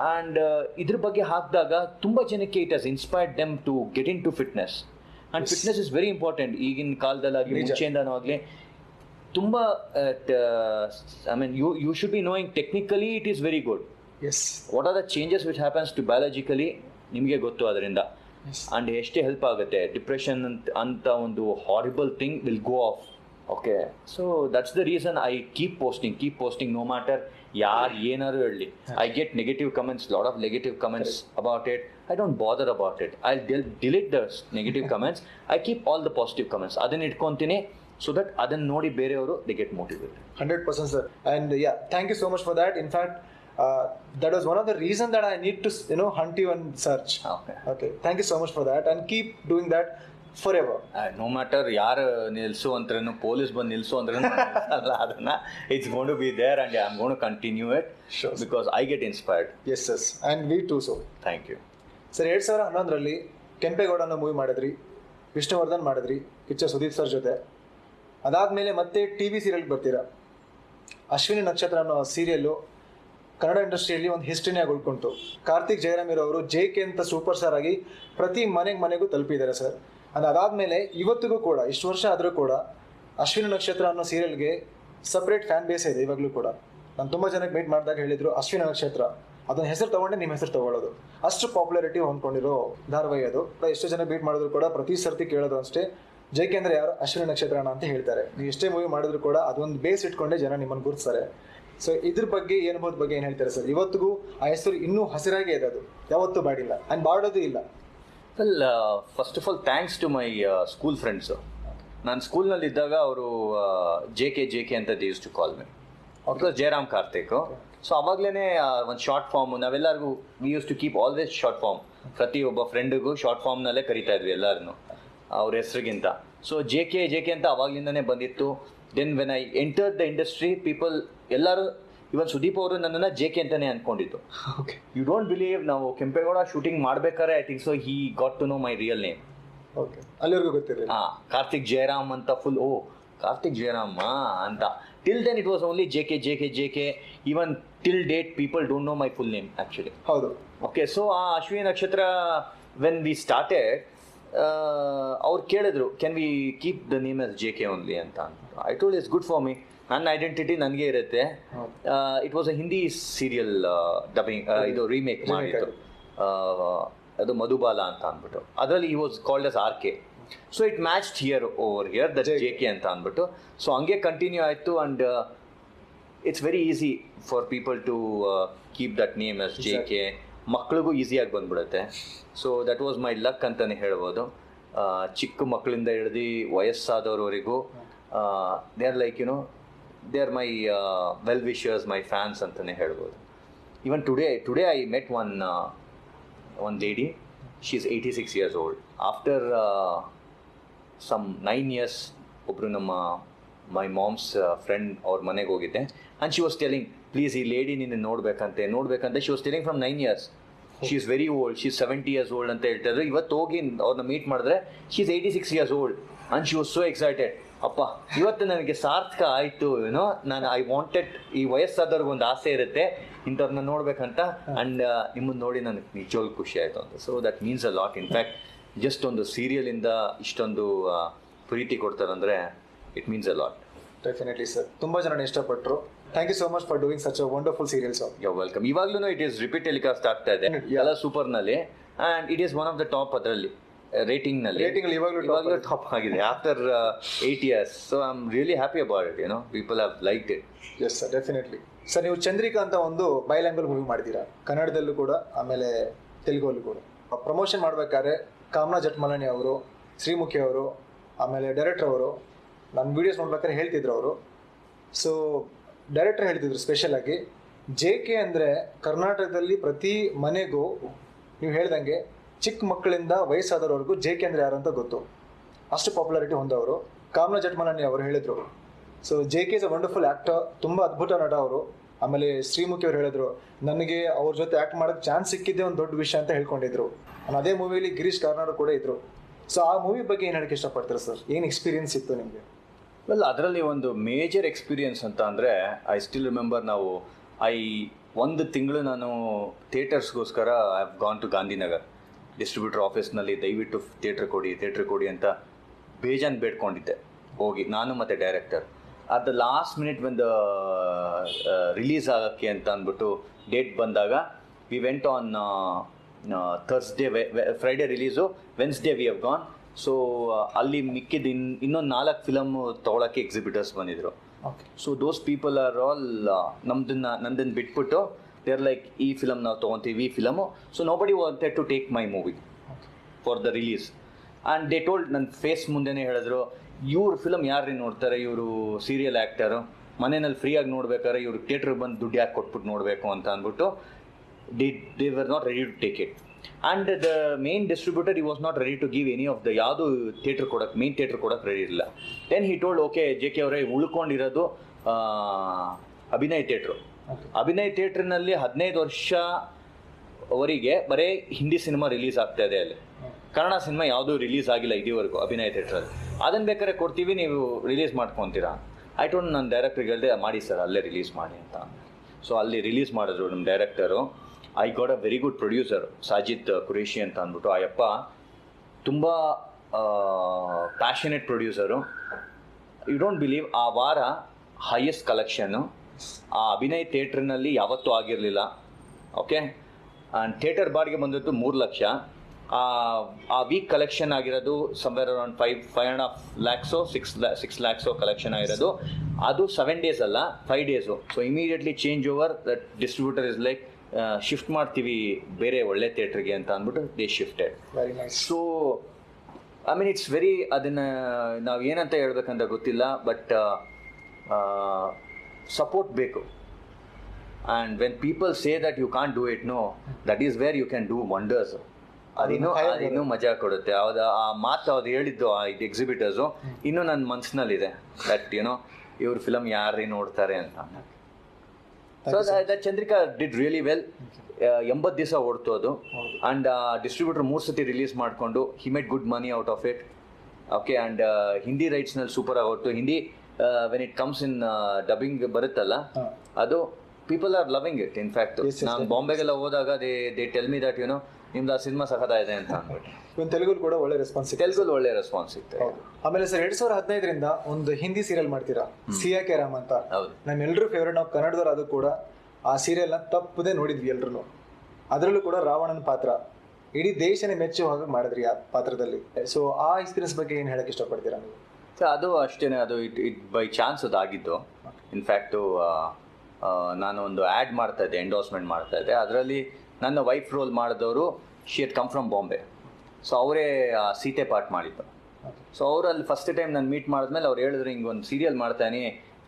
and ಇದ್ರ ಬಗ್ಗೆ ಹಾಕಿದಾಗ ತುಂಬ ಜನಕ್ಕೆ it has inspired them to get in to fitness. And fitness is very important. ಈಗಿನ ಕಾಲದಲ್ಲಾಗಲಿ ಮುಂಚೆಯಿಂದನೂ ಆಗಲಿ ತುಂಬ I mean you should be knowing technically it is very good. What are the changes which happens to biologically ನಿಮಗೆ ಗೊತ್ತು ಅದರಿಂದ. And ಎಷ್ಟೇ help ಆಗುತ್ತೆ. ಡಿಪ್ರೆಷನ್ ಅಂತ ಒಂದು horrible thing will go off. Okay, so that's the reason I keep posting no matter ಯಾರು ಏನಾದ್ರು ಹೇಳಲಿ. I get negative comments, lot of negative comments about it. I don't bother about it. I delete the negative comments. I keep all the positive comments. ಅದನ್ನ ಇಟ್ಕೊತೀನಿ, so that ಅದನ್ನ ನೋಡಿ ಬೇರೆಯವರು they get motivated. 100% sir. And yeah, thank you so much for that. In fact, that was one of the reason that I need to hunt you and search. Okay, thank you so much for that, and keep doing that forever. No matter ಯಾರು ನಿಲ್ಸು ಅಂದ್ರೂ, police ಬಂದು ನಿಲ್ಸು ಅಂದ್ರೂ ಅಲ್ಲ, ಅದನ್ನ it's going to be there and I'm going to continue it. Sure. Because I get inspired. Yes sir, and we too. So thank you sir. 2011ರಲ್ಲಿ Kempegowda ಅನ್ನೋ movie ಮಾಡಿದ್ರಿ, ವಿಷ್ಣುವರ್ಧನ್ ಮಾಡಿದ್ರಿ ಪಿಕ್ಚರ್ ಸುದೀಪ್ ಸರ್ ಜೊತೆ. ಅದಾದಮೇಲೆ ಮತ್ತೆ TV ಸೀರಿಯಲ್ಗೆ ಬರ್ತೀರಾ. ಅಶ್ವಿನಿ ನಕ್ಷತ್ರ ಅನ್ನೋ ಸೀರಿಯಲ್ಲು ಕನ್ನಡ ಇಂಡಸ್ಟ್ರಿಯಲ್ಲಿ ಒಂದು ಹಿಸ್ಟ್ರಿನೇ ಉಳ್ಕೊಂತು. ಕಾರ್ತಿಕ್ ಜಯರಾಮ್ ಇರೋರು JK ಅಂತ ಸೂಪರ್ ಸ್ಟಾರ್ ಆಗಿ ಪ್ರತಿ ಮನೆಗೂ ತಲುಪಿದ್ದಾರೆ ಸರ್. ಅದಾದಮೇಲೆ ಇವತ್ತಿಗೂ ಕೂಡ ಇಷ್ಟು ವರ್ಷ ಆದರೂ ಕೂಡ ಅಶ್ವಿನಿ ನಕ್ಷತ್ರ ಅನ್ನೋ ಸೀರಿಯಲ್ಗೆ ಸಪ್ರೇಟ್ ಫ್ಯಾನ್ ಬೇಸ್ ಇದೆ ಇವಾಗಲೂ ಕೂಡ. ನಾನು ತುಂಬ ಜನಕ್ಕೆ ಮೀಟ್ ಮಾಡಿದಾಗ ಹೇಳಿದರು ಅಶ್ವಿನಿ ನಕ್ಷತ್ರ ಅದನ್ನ ಹೆಸರು ತೊಗೊಂಡೆ ನಿಮ್ಮ ಹೆಸರು ತೊಗೊಳ್ಳೋದು, ಅಷ್ಟು ಪಾಪ್ಯುಲಾರಿಟಿ ಹೊಂದ್ಕೊಂಡಿರೋ ಧಾರಾವಾಹಿ ಅದು. ಎಷ್ಟೋ ಜನ ಮೀಟ್ ಮಾಡಿದ್ರು ಕೂಡ ಪ್ರತಿ ಸರ್ತಿ ಕೇಳೋದು ಅಷ್ಟೇ, JK ಅಂದರೆ ಯಾರು, ಅಶ್ವಿನಿ ನಕ್ಷತ್ರಣ ಅಂತ ಹೇಳ್ತಾರೆ. ನೀವು ಎಷ್ಟೇ ಮೂವಿ ಮಾಡಿದ್ರು ಕೂಡ ಅದೊಂದು ಬೇಸ್ ಇಟ್ಕೊಂಡೇ ಜನ ನಿಮ್ಮನ್ನು ಗುರುತಿಸ್ತಾರೆ. ಸೊ ಇದ್ರ ಬಗ್ಗೆ ಈ ಅನುಭವದ ಬಗ್ಗೆ ಏನು ಹೇಳ್ತಾರೆ ಸರ್? ಇವತ್ತಿಗೂ ಆ ಹೆಸರು ಇನ್ನೂ ಹಸಿರಾಗೇ ಇದೆ, ಅದು ಯಾವತ್ತೂ ಬಾಡಿಲ್ಲ ಆ್ಯಂಡ್ ಬಾಡೋದು ಇಲ್ಲ. Well, first of all thanks to my school friends. ನಾನು ಸ್ಕೂಲ್ನಲ್ಲಿದ್ದಾಗ ಅವರು JK ಅಂತ they use to call me. Because Jayaram Karthik. So ಅವಾಗಲೇ ಒಂದು ಶಾರ್ಟ್ ಫಾರ್ಮು ನಾವೆಲ್ಲರಿಗೂ we use to keep always short form. ಪ್ರತಿಯೊಬ್ಬ ಫ್ರೆಂಡಿಗೂ ಶಾರ್ಟ್ ಫಾರ್ಮ್ನಲ್ಲೇ ಕರಿತಾ ಇದ್ವಿ ಎಲ್ಲರನ್ನು ಅವ್ರ ಹೆಸ್ರಿಗಿಂತ. ಸೊ JK ಅಂತ ಅವಾಗ್ಲಿಂದನೇ ಬಂದಿತ್ತು. Then when I entered the industry, people ಎಲ್ಲರೂ, ಇವನ್ ಸುದೀಪ್ ಅವರು ನನ್ನನ್ನು JK ಅಂತಲೇ ಅಂದ್ಕೊಂಡಿದ್ದು. ಓಕೆ, ಯು ಡೋಂಟ್ ಬಿಲೀವ್, ನಾವು ಕೆಂಪೇಗೌಡ ಶೂಟಿಂಗ್ ಮಾಡ್ಬೇಕಾದ್ರೆ I think so he got to know my real name. Okay, ಅಲ್ಲಿವರೆಗೂ ಗೊತ್ತಿರಲಿಲ್ಲ. ಕಾರ್ತಿಕ್ ಜಯರಾಮ್ ಅಂತ ಫುಲ್, ಓ ಕಾರ್ತಿಕ್ ಜಯರಾಮ್ ಅಂತ. Till then it was only JK. Even till date people don't know my full name actually. ಹೌದು. Okay, so ಆ Ashwini Nakshatra when we started, ಅವ್ರು ಕೇಳಿದ್ರು can we keep the name as JK only ಅಂತ. I told it's good for me, ನನ್ನ identity ನನಗೆ ಇರುತ್ತೆ. It was a Hindi serial dubbing, ಇದು remake ಮಾಡಿದ್ದು, ಅದು ಮಧುಬಾಲ ಅಂತ ಅಂದ್ಬಿಟ್ಟು. ಅದರಲ್ಲಿ ಈ was called as RK. So it matched over here that JK ಅಂತ ಅಂದ್ಬಿಟ್ಟು. ಸೊ ಹಂಗೆ ಕಂಟಿನ್ಯೂ ಆಯಿತು. And it's very easy for people to keep that name as JK. ಮಕ್ಳಿಗೂ ಈಸಿಯಾಗಿ ಬಂದ್ಬಿಡುತ್ತೆ. So that was my luck ಅಂತಲೇ ಹೇಳ್ಬೋದು. ಚಿಕ್ಕ ಮಕ್ಕಳಿಂದ ಹಿಡ್ದು ವಯಸ್ಸಾದವ್ರವರೆಗೂ they are like they are my well wishers, my fans ಅಂತಲೇ ಹೇಳ್ಬೋದು. Even today I met one lady, she's 86 years old. After some 9 years, ಒಬ್ಬರು ನಮ್ಮ ಮೈ ಮಾಮ್ಸ್ ಫ್ರೆಂಡ್ ಅವ್ರ ಮನೆಗೆ ಹೋಗಿದ್ದೆ. And she was telling, please ಈ ಲೇಡಿ ನಿನ್ನ ನೋಡ್ಬೇಕಂತೆ. She was telling from 9 years. She is very old, she is 70 years old ಅಂತ ಹೇಳ್ತಾಯಿದ್ರು. ಇವತ್ತು ಹೋಗಿ ಅವ್ರನ್ನ ಮೀಟ್ ಮಾಡಿದ್ರೆ she is 86 years old. And she was so excited. ಅಪ್ಪ, ಇವತ್ತು ನನಗೆ ಸಾರ್ಥಕ ಆಯಿತು, ನಾನು ಐ ವಾಂಟೆಡ್, ಈ ವಯಸ್ಸಾದವ್ರಿಗೊಂದು ಆಸೆ ಇರುತ್ತೆ ಇಂಥವ್ರನ್ನ ನೋಡ್ಬೇಕಂತ. ಆ್ಯಂಡ್ ನಿಮ್ಮನ್ನು ನೋಡಿ ನನಗೆ ನಿಜವಾಗ್ಲೂ ಖುಷಿ ಆಯಿತು ಅಂತ. So that means a lot. In fact just ಒಂದು ಸೀರಿಯಲಿಂದ ಇಷ್ಟೊಂದು ಪ್ರೀತಿ ಕೊಡ್ತಾರಂದರೆ it means a lot. Definitely sir, ತುಂಬ ಜನ ಇಷ್ಟಪಟ್ಟರು. Thank you so much for doing such a wonderful serial sir. You welcome. ಇವಾಗಲೂ ಇಟ್ ಈಸ್ ರಿಪೀಟ್ ಟೆಲಿಕಾಸ್ಟ್ ಆಗ್ತಾ ಇದೆ ಎಲ್ಲ ಸೂಪರ್ನಲ್ಲಿ. And it is one of the top ಅದರಲ್ಲಿ ರೇಟಿಂಗ್ನಲ್ಲಿ ಇವಾಗಲೂ ಟಾಪ್ ಆಗಿದೆ after 8 years. So I am really happy about it. People have liked it. Yes sir, definitely. Sir, ನೀವು ಚಂದ್ರಿಕಾ ಅಂತ ಒಂದು ಬೈಲ್ಯಾಂಗ್ವೇಜ್ ಮೂವಿ ಮಾಡಿದ್ದೀರಾ, ಕನ್ನಡದಲ್ಲೂ ಕೂಡ ಆಮೇಲೆ ತೆಲುಗಲ್ಲೂ ಕೂಡ. ಪ್ರಮೋಷನ್ ಮಾಡಬೇಕಾದ್ರೆ ಕಾಮನಾ ಜಟ್ಮಲಾನಿ ಅವರು, ಶ್ರೀಮುಖಿ ಅವರು, ಆಮೇಲೆ ಡೈರೆಕ್ಟರ್ ಅವರು, ನನ್ನ ವೀಡಿಯೋಸ್ ನೋಡ್ಬೇಕಾದ್ರೆ ಹೇಳ್ತಿದ್ರು ಅವರು. ಸೊ ಡೈರೆಕ್ಟರ್ ಹೇಳ್ತಿದ್ರು ಸ್ಪೆಷಲ್ ಆಗಿ, JK ಅಂದರೆ ಕರ್ನಾಟಕದಲ್ಲಿ ಪ್ರತಿ ಮನೆಗೂ ನೀವು ಹೇಳ್ದಂಗೆ ಚಿಕ್ಕ ಮಕ್ಕಳಿಂದ ವಯಸ್ಸಾದವ್ರವರೆಗೂ JK ಅಂದರೆ ಯಾರು ಅಂತ ಗೊತ್ತು, ಅಷ್ಟು ಪಾಪ್ಯುಲಾರಿಟಿ ಹೊಂದವರು. ಕಾಮನಾ ಜಟ್ಮಲಾನಿ ಅವರು ಹೇಳಿದರು. So JK is a wonderful actor, ತುಂಬ ಅದ್ಭುತ ನಟ ಅವರು. ಆಮೇಲೆ ಶ್ರೀಮುಖಿ ಅವರು ಹೇಳಿದ್ರು, ನನಗೆ ಅವ್ರ ಜೊತೆ ಆ್ಯಕ್ಟ್ ಮಾಡೋಕ್ಕೆ ಚಾನ್ಸ್ ಸಿಕ್ಕಿದ್ದೆ ಒಂದು ದೊಡ್ಡ ವಿಷಯ ಅಂತ ಹೇಳ್ಕೊಂಡಿದ್ರು. ಅದೇ ಮೂವಿಯಲ್ಲಿ ಗಿರೀಶ್ ಕಾರ್ನಾಡ್ ಕೂಡ ಇದ್ರು. ಸೊ ಆ ಮೂವಿ ಬಗ್ಗೆ ಏನು ಹೇಳಕ್ಕೆ ಇಷ್ಟಪಡ್ತಾರೆ ಸರ್? ಏನು ಎಕ್ಸ್ಪೀರಿಯನ್ಸ್ ಇತ್ತು ನಿಮಗೆ? ವೆಲ್, ಅದರಲ್ಲಿ ಒಂದು ಮೇಜರ್ ಎಕ್ಸ್ಪೀರಿಯನ್ಸ್ ಅಂತ ಅಂದರೆ, ಐ ಸ್ಟಿಲ್ ರಿಮೆಂಬರ್, ಒಂದು ತಿಂಗಳು ನಾನು ಥಿಯೇಟರ್ಸ್ಗೋಸ್ಕರ I have gone to Gandhinagar distributor ಆಫೀಸ್ನಲ್ಲಿ, ದಯವಿಟ್ಟು ಥಿಯೇಟ್ರ್ ಕೊಡಿ ಅಂತ ಬೇಜಾನ್ ಬೇಡ್ಕೊಂಡಿದ್ದೆ ಹೋಗಿ, ನಾನು ಮತ್ತು director. At the last minute when the release ಆಗೋಕ್ಕೆ ಅಂತ ಅಂದ್ಬಿಟ್ಟು ಡೇಟ್ ಬಂದಾಗ, we went on Thursday, Friday release, Wednesday we have gone. So ಅಲ್ಲಿ ಮಿಕ್ಕಿದ ಇನ್ನೊಂದು 4 ಫಿಲಮ್ ತೊಗೊಳಕ್ಕೆ ಎಕ್ಸಿಬಿಟರ್ಸ್ ಬಂದಿದ್ರು. So those people are all ನಂದನ್ನು ಬಿಟ್ಬಿಟ್ಟು ದೇ ಆರ್ ಲೈಕ್, ಈ ಫಿಲಮ್ ನಾವು ತೊಗೊತೀವಿ, ಈ film. So nobody wanted to take my movie for the release. And they told, ನನ್ನ ಫೇಸ್ ಮುಂದೆನೇ ಹೇಳಿದ್ರು, ಇವ್ರ ಫಿಲಮ್ ಯಾರು ನೋಡ್ತಾರೆ, ಇವರು ಸೀರಿಯಲ್ ಆ್ಯಕ್ಟರು, ಮನೆಯಲ್ಲಿ ಫ್ರೀಯಾಗಿ ನೋಡ್ಬೇಕಾದ್ರೆ ಇವ್ರು ಥಿಯೇಟ್ರಿಗೆ ಬಂದು ದುಡ್ಡು ಯಾಕೆ ಕೊಟ್ಬಿಟ್ಟು ನೋಡಬೇಕು ಅಂತ ಅಂದ್ಬಿಟ್ಟು they were not ready to take it. And the main distributor ಈ was not ready to give any of the, ಯಾವುದು ಥಿಯೇಟ್ರ್ ಕೊಡೋಕ್ಕೆ, ಮೇನ್ ಥಿಯೇಟ್ರ್ ಕೊಡೋಕ್ಕೆ ರೆಡಿ ಇರಲಿಲ್ಲ. Then he told, okay JK ಅವರೇ, ಉಳ್ಕೊಂಡಿರೋದು ಅಭಿನಯ್ ಥಿಯೇಟ್ರ್ನಲ್ಲಿ 15 ವರ್ಷವರೆಗೆ ಬರೀ ಹಿಂದಿ ಸಿನಿಮಾ ರಿಲೀಸ್ ಆಗ್ತಾ ಇದೆ. ಅಲ್ಲಿ ಕನ್ನಡ ಸಿನಿಮಾ ಯಾವುದೂ ರಿಲೀಸ್ ಆಗಿಲ್ಲ ಇದುವರೆಗೂ ಅಭಿನಯ್ ಥಿಯೇಟ್ರಲ್ಲಿ. ಅದನ್ನು ಬೇಕಾದ್ರೆ ಕೊಡ್ತೀವಿ, ನೀವು ರಿಲೀಸ್ ಮಾಡ್ಕೊತೀರಾ. ಐ ಟೋಲ್ಡ್ ನನ್ನ ಡೈರೆಕ್ಟ್ರಿಗೆ ಹೇಳಿದೆ ಮಾಡಿ ಸರ್ ಅಲ್ಲೇ ರಿಲೀಸ್ ಮಾಡಿ ಅಂತ. ಸೊ ಅಲ್ಲಿ ರಿಲೀಸ್ ಮಾಡಿದ್ರು ನಮ್ಮ director. I got a very good producer Sajid Qureshi ಅಂತ ಅಂದ್ಬಿಟ್ಟು. ಅಯ್ಯಪ್ಪ ತುಂಬ passionate producer. You don't believe, ಆ ವಾರ ಹೈಯೆಸ್ಟ್ ಕಲೆಕ್ಷನ್ನು ಆ ಅಭಿನಯ್ ಥಿಯೇಟ್ರ್ನಲ್ಲಿ ಯಾವತ್ತೂ ಆಗಿರಲಿಲ್ಲ. ಓಕೆ, ಆ್ಯಂಡ್ ಥಿಯೇಟರ್ ಬಾಡಿಗೆ ಬಂದಿತ್ತು 3 ಲಕ್ಷ. ಆ ವೀಕ್ ಕಲೆಕ್ಷನ್ ಆಗಿರೋದು somewhere around 5.5 lakhs 6 lakhs collection ಆಗಿರೋದು. ಅದು 7 days ಅಲ್ಲ, 5 days. So immediately change over that distributor is like shift ಮಾಡ್ತೀವಿ ಬೇರೆ ಒಳ್ಳೆ ಥಿಯೇಟ್ರಿಗೆ ಅಂತ ಅಂದ್ಬಿಟ್ಟು they shifted. So I mean it's very, ಅದನ್ನು ನಾವು ಏನಂತ ಹೇಳ್ಬೇಕಂತ ಗೊತ್ತಿಲ್ಲ, ಬಟ್ ಸಪೋರ್ಟ್ ಬೇಕು. And when people say that you can't do it, no, that is where you can do wonders. ಅದಿನ್ನೂ ಮಜಾ ಕೊಡುತ್ತೆ. ಆ ಮಾತು ಅವ್ರು ಹೇಳಿದ್ದು ಆ ಇದು ಎಕ್ಸಿಬಿಟರ್ಸು ಇನ್ನೂ ನನ್ನ ಮನಸ್ಸಿನಲ್ಲಿದೆ, ದಟ್ ಯುನೋ ಇವ್ರ ಫಿಲಮ್ ಯಾರೇ ನೋಡ್ತಾರೆ ಅಂತ. So that Chandrika did really well. 80 ದಿವಸ ಓಡ್ತು ಅದು. ಆ್ಯಂಡ್ ಡಿಸ್ಟ್ರಿಬ್ಯೂಟರ್ 3 ಸತಿ ರಿಲೀಸ್ ಮಾಡಿಕೊಂಡು he made good money out of it. Okay, and Hindi ರೈಟ್ಸ್ನಲ್ಲಿ ಸೂಪರ್ ಆಗಿ ಹೊರತು. Hindi when it comes in dubbing ಬರುತ್ತಲ್ಲ, ಅದು people are loving it. In fact ನಾನು ಬಾಂಬೆಗೆಲ್ಲ ಹೋದಾಗ they tell me that you know ನಿಮ್ದು ಆ ಸಿನಿಮಾ ಸಖತ್ತಾಗಿದೆ ಅಂತ ಅಂದ್ಬಿಟ್ಟು. ತೆಲುಗು ಕೂಡ ಒಳ್ಳೆ ರೆಸ್ಪಾನ್ಸ್, ತೆಲುಗಲ್ಲಿ ಒಳ್ಳೆ ರೆಸ್ಪಾನ್ಸ್ ಸಿಗ್ತದೆ. ಆಮೇಲೆ ಸರ್ 2015ರಿಂದ ಒಂದು ಹಿಂದಿ ಸೀರಿಯಲ್ ಮಾಡ್ತೀರಾ, ಸಿಯಾ ಕೆ ರಾಮ್ ಅಂತ. ನಮ್ಮೆಲ್ಲರೂ ಫೇವ್ರೇಟ್, ನಾವು ಕನ್ನಡದವ್ರು. ಅದು ಕೂಡ ಆ ಸೀರಿಯಲ್ನ ತಪ್ಪದೆ ನೋಡಿದ್ವಿ ಎಲ್ರು. ಅದರಲ್ಲೂ ಕೂಡ ರಾವಣನ ಪಾತ್ರ ಇಡೀ ದೇಶನೇ ಮೆಚ್ಚುವ ಹಾಗೆ ಮಾಡಿದ್ರಿ ಆ ಪಾತ್ರದಲ್ಲಿ. ಸೊ ಆ ಎಕ್ಸ್ಪೀರಿಯನ್ಸ್ ಬಗ್ಗೆ ಏನು ಹೇಳಕ್ಕೆ ಇಷ್ಟಪಡ್ತೀರಾ ನೀವು? ಅದು ಅಷ್ಟೇ, ಅದು ಇಟ್ ಬೈ ಚಾನ್ಸ್ ಅದಾಗಿದ್ದು. ಇನ್ಫ್ಯಾಕ್ಟು ನಾನು ಒಂದು ಆ್ಯಡ್ ಮಾಡ್ತಾಯಿದ್ದೆ, ಎಂಡೋರ್ಸ್ಮೆಂಟ್ ಮಾಡ್ತಾಯಿದ್ದೆ. ಅದರಲ್ಲಿ ನನ್ನ ವೈಫ್ ರೋಲ್ ಮಾಡಿದವರು she had come from Bombay. So ಅವರೇ ಸೀತೆ ಪಾಠ ಮಾಡಿದ್ದು. ಸೊ ಅವರಲ್ಲಿ ಫಸ್ಟ್ ಟೈಮ್ ನಾನು ಮೀಟ್ ಮಾಡಿದ್ಮೇಲೆ ಅವ್ರು ಹೇಳಿದ್ರು ಹಿಂಗೊಂದು ಸೀರಿಯಲ್ ಮಾಡ್ತಾನೆ,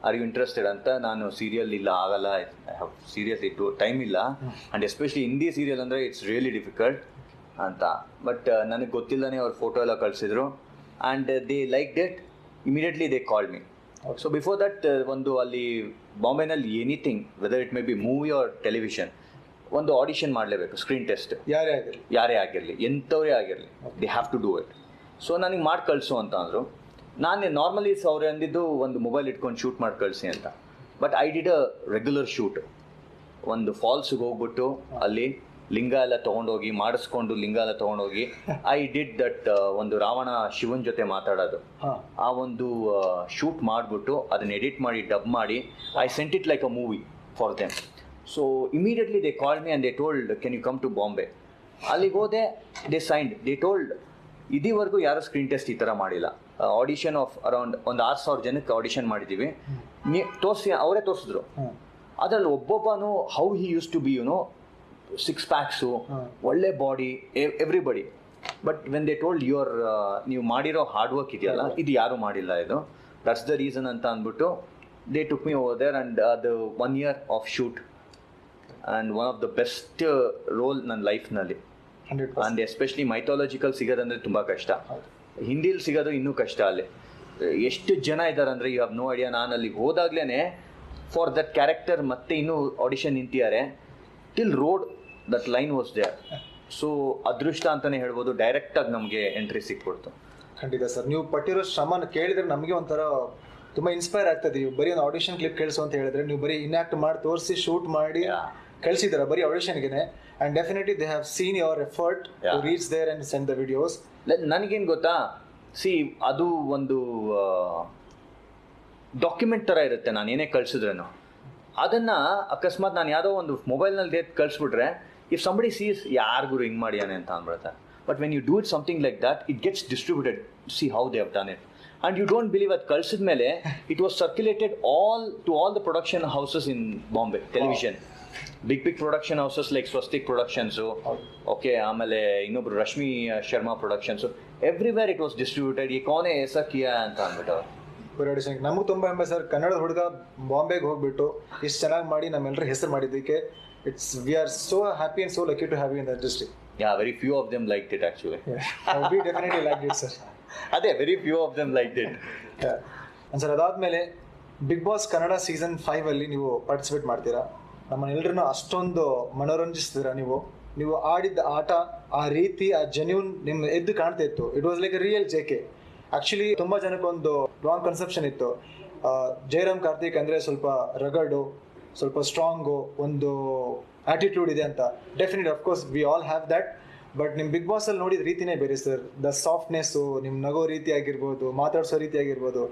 ಆರ್ ಯು ಇಂಟ್ರೆಸ್ಟೆಡ್ ಅಂತ. ನಾನು ಸೀರಿಯಲ್ ಇಲ್ಲ, ಆಗಲ್ಲ, ಐ ಹ್ಯಾವ್ ಸೀರಿಯಸ್ ಇಟ್ಟು ಟೈಮ್ ಇಲ್ಲ. ಆ್ಯಂಡ್ ಎಸ್ಪೆಷಲಿ ಹಿಂದಿ ಸೀರಿಯಲ್ ಅಂದರೆ ಇಟ್ಸ್ ರಿಯಲಿ ಡಿಫಿಕಲ್ಟ್ ಅಂತ. ಬಟ್ ನನಗೆ ಗೊತ್ತಿಲ್ಲದೇ ಅವ್ರ ಫೋಟೋ ಎಲ್ಲ ಕಳಿಸಿದ್ರು. And they like that, immediately they called me. So before that ಒಂದು ಅಲ್ಲಿ ಬಾಂಬೆನಲ್ಲಿ anything, whether it may be movie or television, ಒಂದು ಆಡಿಷನ್ ಮಾಡಲೇಬೇಕು, ಸ್ಕ್ರೀನ್ ಟೆಸ್ಟ್. ಯಾರೇ ಆಗಿರಲಿ, ಎಂಥವರೇ ಆಗಿರಲಿ, they have to do it. So ನನಗೆ ಮಾಡಿ ಕಳಿಸು ಅಂತ ಅಂದರು. ನಾನು ನಾರ್ಮಲಿ ಅವ್ರು ಅಂದಿದ್ದು ಒಂದು ಮೊಬೈಲ್ ಇಟ್ಕೊಂಡು ಶೂಟ್ ಮಾಡಿ ಕಳಿಸಿ ಅಂತ. But I did a regular shoot. ಒಂದು ಫಾಲ್ಸ್ಗೆ ಹೋಗ್ಬಿಟ್ಟು ಅಲ್ಲಿ ಲಿಂಗ ಎಲ್ಲ ತೊಗೊಂಡೋಗಿ ಮಾಡಿಸ್ಕೊಂಡು, ಲಿಂಗ ಎಲ್ಲ ತೊಗೊಂಡೋಗಿ ಐ ಡಿಡ್ ದಟ್. ಒಂದು ರಾವಣ ಶಿವನ್ ಜೊತೆ ಮಾತಾಡೋದು, ಆ ಒಂದು ಶೂಟ್ ಮಾಡಿಬಿಟ್ಟು ಅದನ್ನ ಎಡಿಟ್ ಮಾಡಿ ಡಬ್ ಮಾಡಿ I sent it like a movie for them. So immediately they called me and they told can you come to Bombay. ಅಲ್ಲಿಗೆ ಹೋದೆ, ದೇ ಸೈನ್ಡ್, ದೇ ಟೋಲ್ಡ್ ಇದುವರೆಗೂ ಯಾರೂ ಸ್ಕ್ರೀನ್ ಟೆಸ್ಟ್ ಈ ಥರ ಮಾಡಿಲ್ಲ. ಆಡಿಷನ್ ಆಫ್ ಅರೌಂಡ್ ಒಂದು 6,000 ಜನಕ್ಕೆ ಆಡಿಷನ್ ಮಾಡಿದ್ದೀವಿ. ಅವರೇ ತೋರಿಸಿದ್ರು. ಅದರಲ್ಲಿ ಒಬ್ಬೊಬ್ಬನು how he use to be, you know, 6 packs, ಒಳ್ಳೆ body, everybody. But when they told your ನೀವು ಮಾಡಿರೋ ಹಾರ್ಡ್ ವರ್ಕ್ ಇದೆಯಲ್ಲ, ಇದು ಯಾರೂ ಮಾಡಿಲ್ಲ, ಇದು ದಟ್ಸ್ ದ ರೀಸನ್ ಅಂತ ಅಂದ್ಬಿಟ್ಟು they took me over there. And ಅದು 1 year of shoot and one of the best role ನನ್ನ ಲೈಫ್ನಲ್ಲಿ. ಆ್ಯಂಡ್ ಎಸ್ಪೆಷಲಿ ಮೈಥಾಲಜಿಕಲ್ ಸಿಗೋದಂದರೆ ತುಂಬ ಕಷ್ಟ. ಹಿಂದಿಲಿ ಸಿಗೋದು ಇನ್ನೂ ಕಷ್ಟ. ಅಲ್ಲಿ ಎಷ್ಟು ಜನ ಇದ್ದಾರೆ ಅಂದರೆ ಯು ಹ್ಯಾವ್ ನೋ ಐಡಿಯಾ. ನಾನು ಅಲ್ಲಿಗೆ ಹೋದಾಗ್ಲೇ ಫಾರ್ ದಟ್ ಕ್ಯಾರೆಕ್ಟರ್ ಮತ್ತೆ ಇನ್ನೂ ಆಡಿಷನ್ ನಿಂತಿದ್ದಾರೆ. Till road that line was there. So ಅದೃಷ್ಟ ಅಂತಲೇ ಹೇಳ್ಬೋದು, ಡೈರೆಕ್ಟಾಗಿ ನಮಗೆ ಎಂಟ್ರಿ ಸಿಕ್ಬಿಡ್ತು. ಖಂಡಿತ ಸರ್, ನೀವು ಪಟ್ಟಿರೋ ಶ್ರಮನ ಕೇಳಿದ್ರೆ ನಮಗೆ ಒಂಥರ ತುಂಬ ಇನ್ಸ್ಪೈರ್ ಆಗ್ತದೆ. ನೀವು ಬರೀ ಒಂದು ಆಡಿಷನ್ ಕ್ಲಿಪ್ ಕೇಳಿಸು ಅಂತ ಹೇಳಿದ್ರೆ, ನೀವು ಬರೀ ಇನ್ಯಾಕ್ಟ್ ಮಾಡಿ ತೋರಿಸಿ ಶೂಟ್ ಮಾಡಿ ಕಳಿಸಿದಾರೆ ಬರೀ ಆಡಿಷನ್ಗೆ. And definitely they have seen your effort to reach there and send the videos. ನನಗೇನು ಗೊತ್ತಾ, ಅದು ಒಂದು ಡಾಕ್ಯುಮೆಂಟ್ ಥರ ಇರುತ್ತೆ. ನಾನು ಏನೇ ಕಳಿಸಿದ್ರೇನು ಅದನ್ನು ಅಕಸ್ಮಾತ್ ನಾನು ಯಾವುದೋ ಒಂದು ಮೊಬೈಲ್ನಲ್ಲಿ ಕಳಿಸ್ಬಿಟ್ರೆ, ಇಫ್ ಸಂಬಡಿ ಸೀಸ್ ಯಾರಿಗೂ ಹಿಂಗೆ ಮಾಡಿಯಾನೆ ಅಂತ ಅಂದ್ಬಿಡ್ತಾರೆ. But when you do it something like that, it gets distributed. See how they have done it. And you don't believe ಅದು ಕಳಿಸಿದ ಮೇಲೆ it was circulated to all the production houses in Bombay, television. Big production houses like Swastik Productions, okay, ಆಮೇಲೆ ಇನ್ನೊಬ್ರು Rashmi Sharma productions, everywhere it was distributed. ಈ ಕೋನೆ ಎಸ ಕಿಯಾ ಅಂತ ಅಂದ್ಬಿಟ್ಟು ನಮಗೂ ತುಂಬ ಹೆಮ್ಮೆ ಸರ್. ಕನ್ನಡ ಹುಡುಗ ಬಾಂಬೆಗೆ ಹೋಗ್ಬಿಟ್ಟು ಇಷ್ಟು ಚೆನ್ನಾಗಿ ಮಾಡಿ ನಮ್ಮೆಲ್ಲರ ಹೆಸರು ಮಾಡಿದ್ದಕ್ಕೆ we are so happy and so lucky to have you in the industry. Yeah, very few of them liked it actually. We definitely liked it, sir. ಅದೇ very few of them like it. Sir, ಅದಾದಮೇಲೆ big boss Kannada season 5 ಅಲ್ಲಿ ನೀವು participate ಮಾಡ್ತೀರಾ. ನಮ್ಮನ್ನೆಲ್ಲರನ್ನೂ ಅಷ್ಟೊಂದು ಮನೋರಂಜಿಸ್ತೀರಾ. ನೀವು ಆಡಿದ್ದ ಆಟ, ಆ ರೀತಿ, ಆ ಜೆನ್ಯೂನ್ ನಿಮ್ಮ ಎದ್ದು ಕಾಣ್ತಾ ಇತ್ತು. It was like A real JK. Actually ತುಂಬ ಜನಕ್ಕೊಂದು ರಾಂಗ್ ಕನ್ಸೆಪ್ಷನ್ ಇತ್ತು, ಜಯರಾಮ್ ಕಾರ್ತಿಕ್ ಅಂದರೆ ಸ್ವಲ್ಪ ರಗಡು, ಸ್ವಲ್ಪ ಸ್ಟ್ರಾಂಗು, ಒಂದು ಆ್ಯಟಿಟ್ಯೂಡ್ ಇದೆ ಅಂತ. Definite of course we all have that. But ನಿಮ್ಮ ಬಿಗ್ ಬಾಸಲ್ಲಿ ನೋಡಿದ ರೀತಿನೇ ಬೇರೆ ಸರ್. ದ ಸಾಫ್ಟ್ನೆಸ್ಸು, ನಿಮ್ಮ ನಗೋ ರೀತಿ ಆಗಿರ್ಬೋದು, ಮಾತಾಡ್ಸೋ ರೀತಿ ಆಗಿರ್ಬೋದು,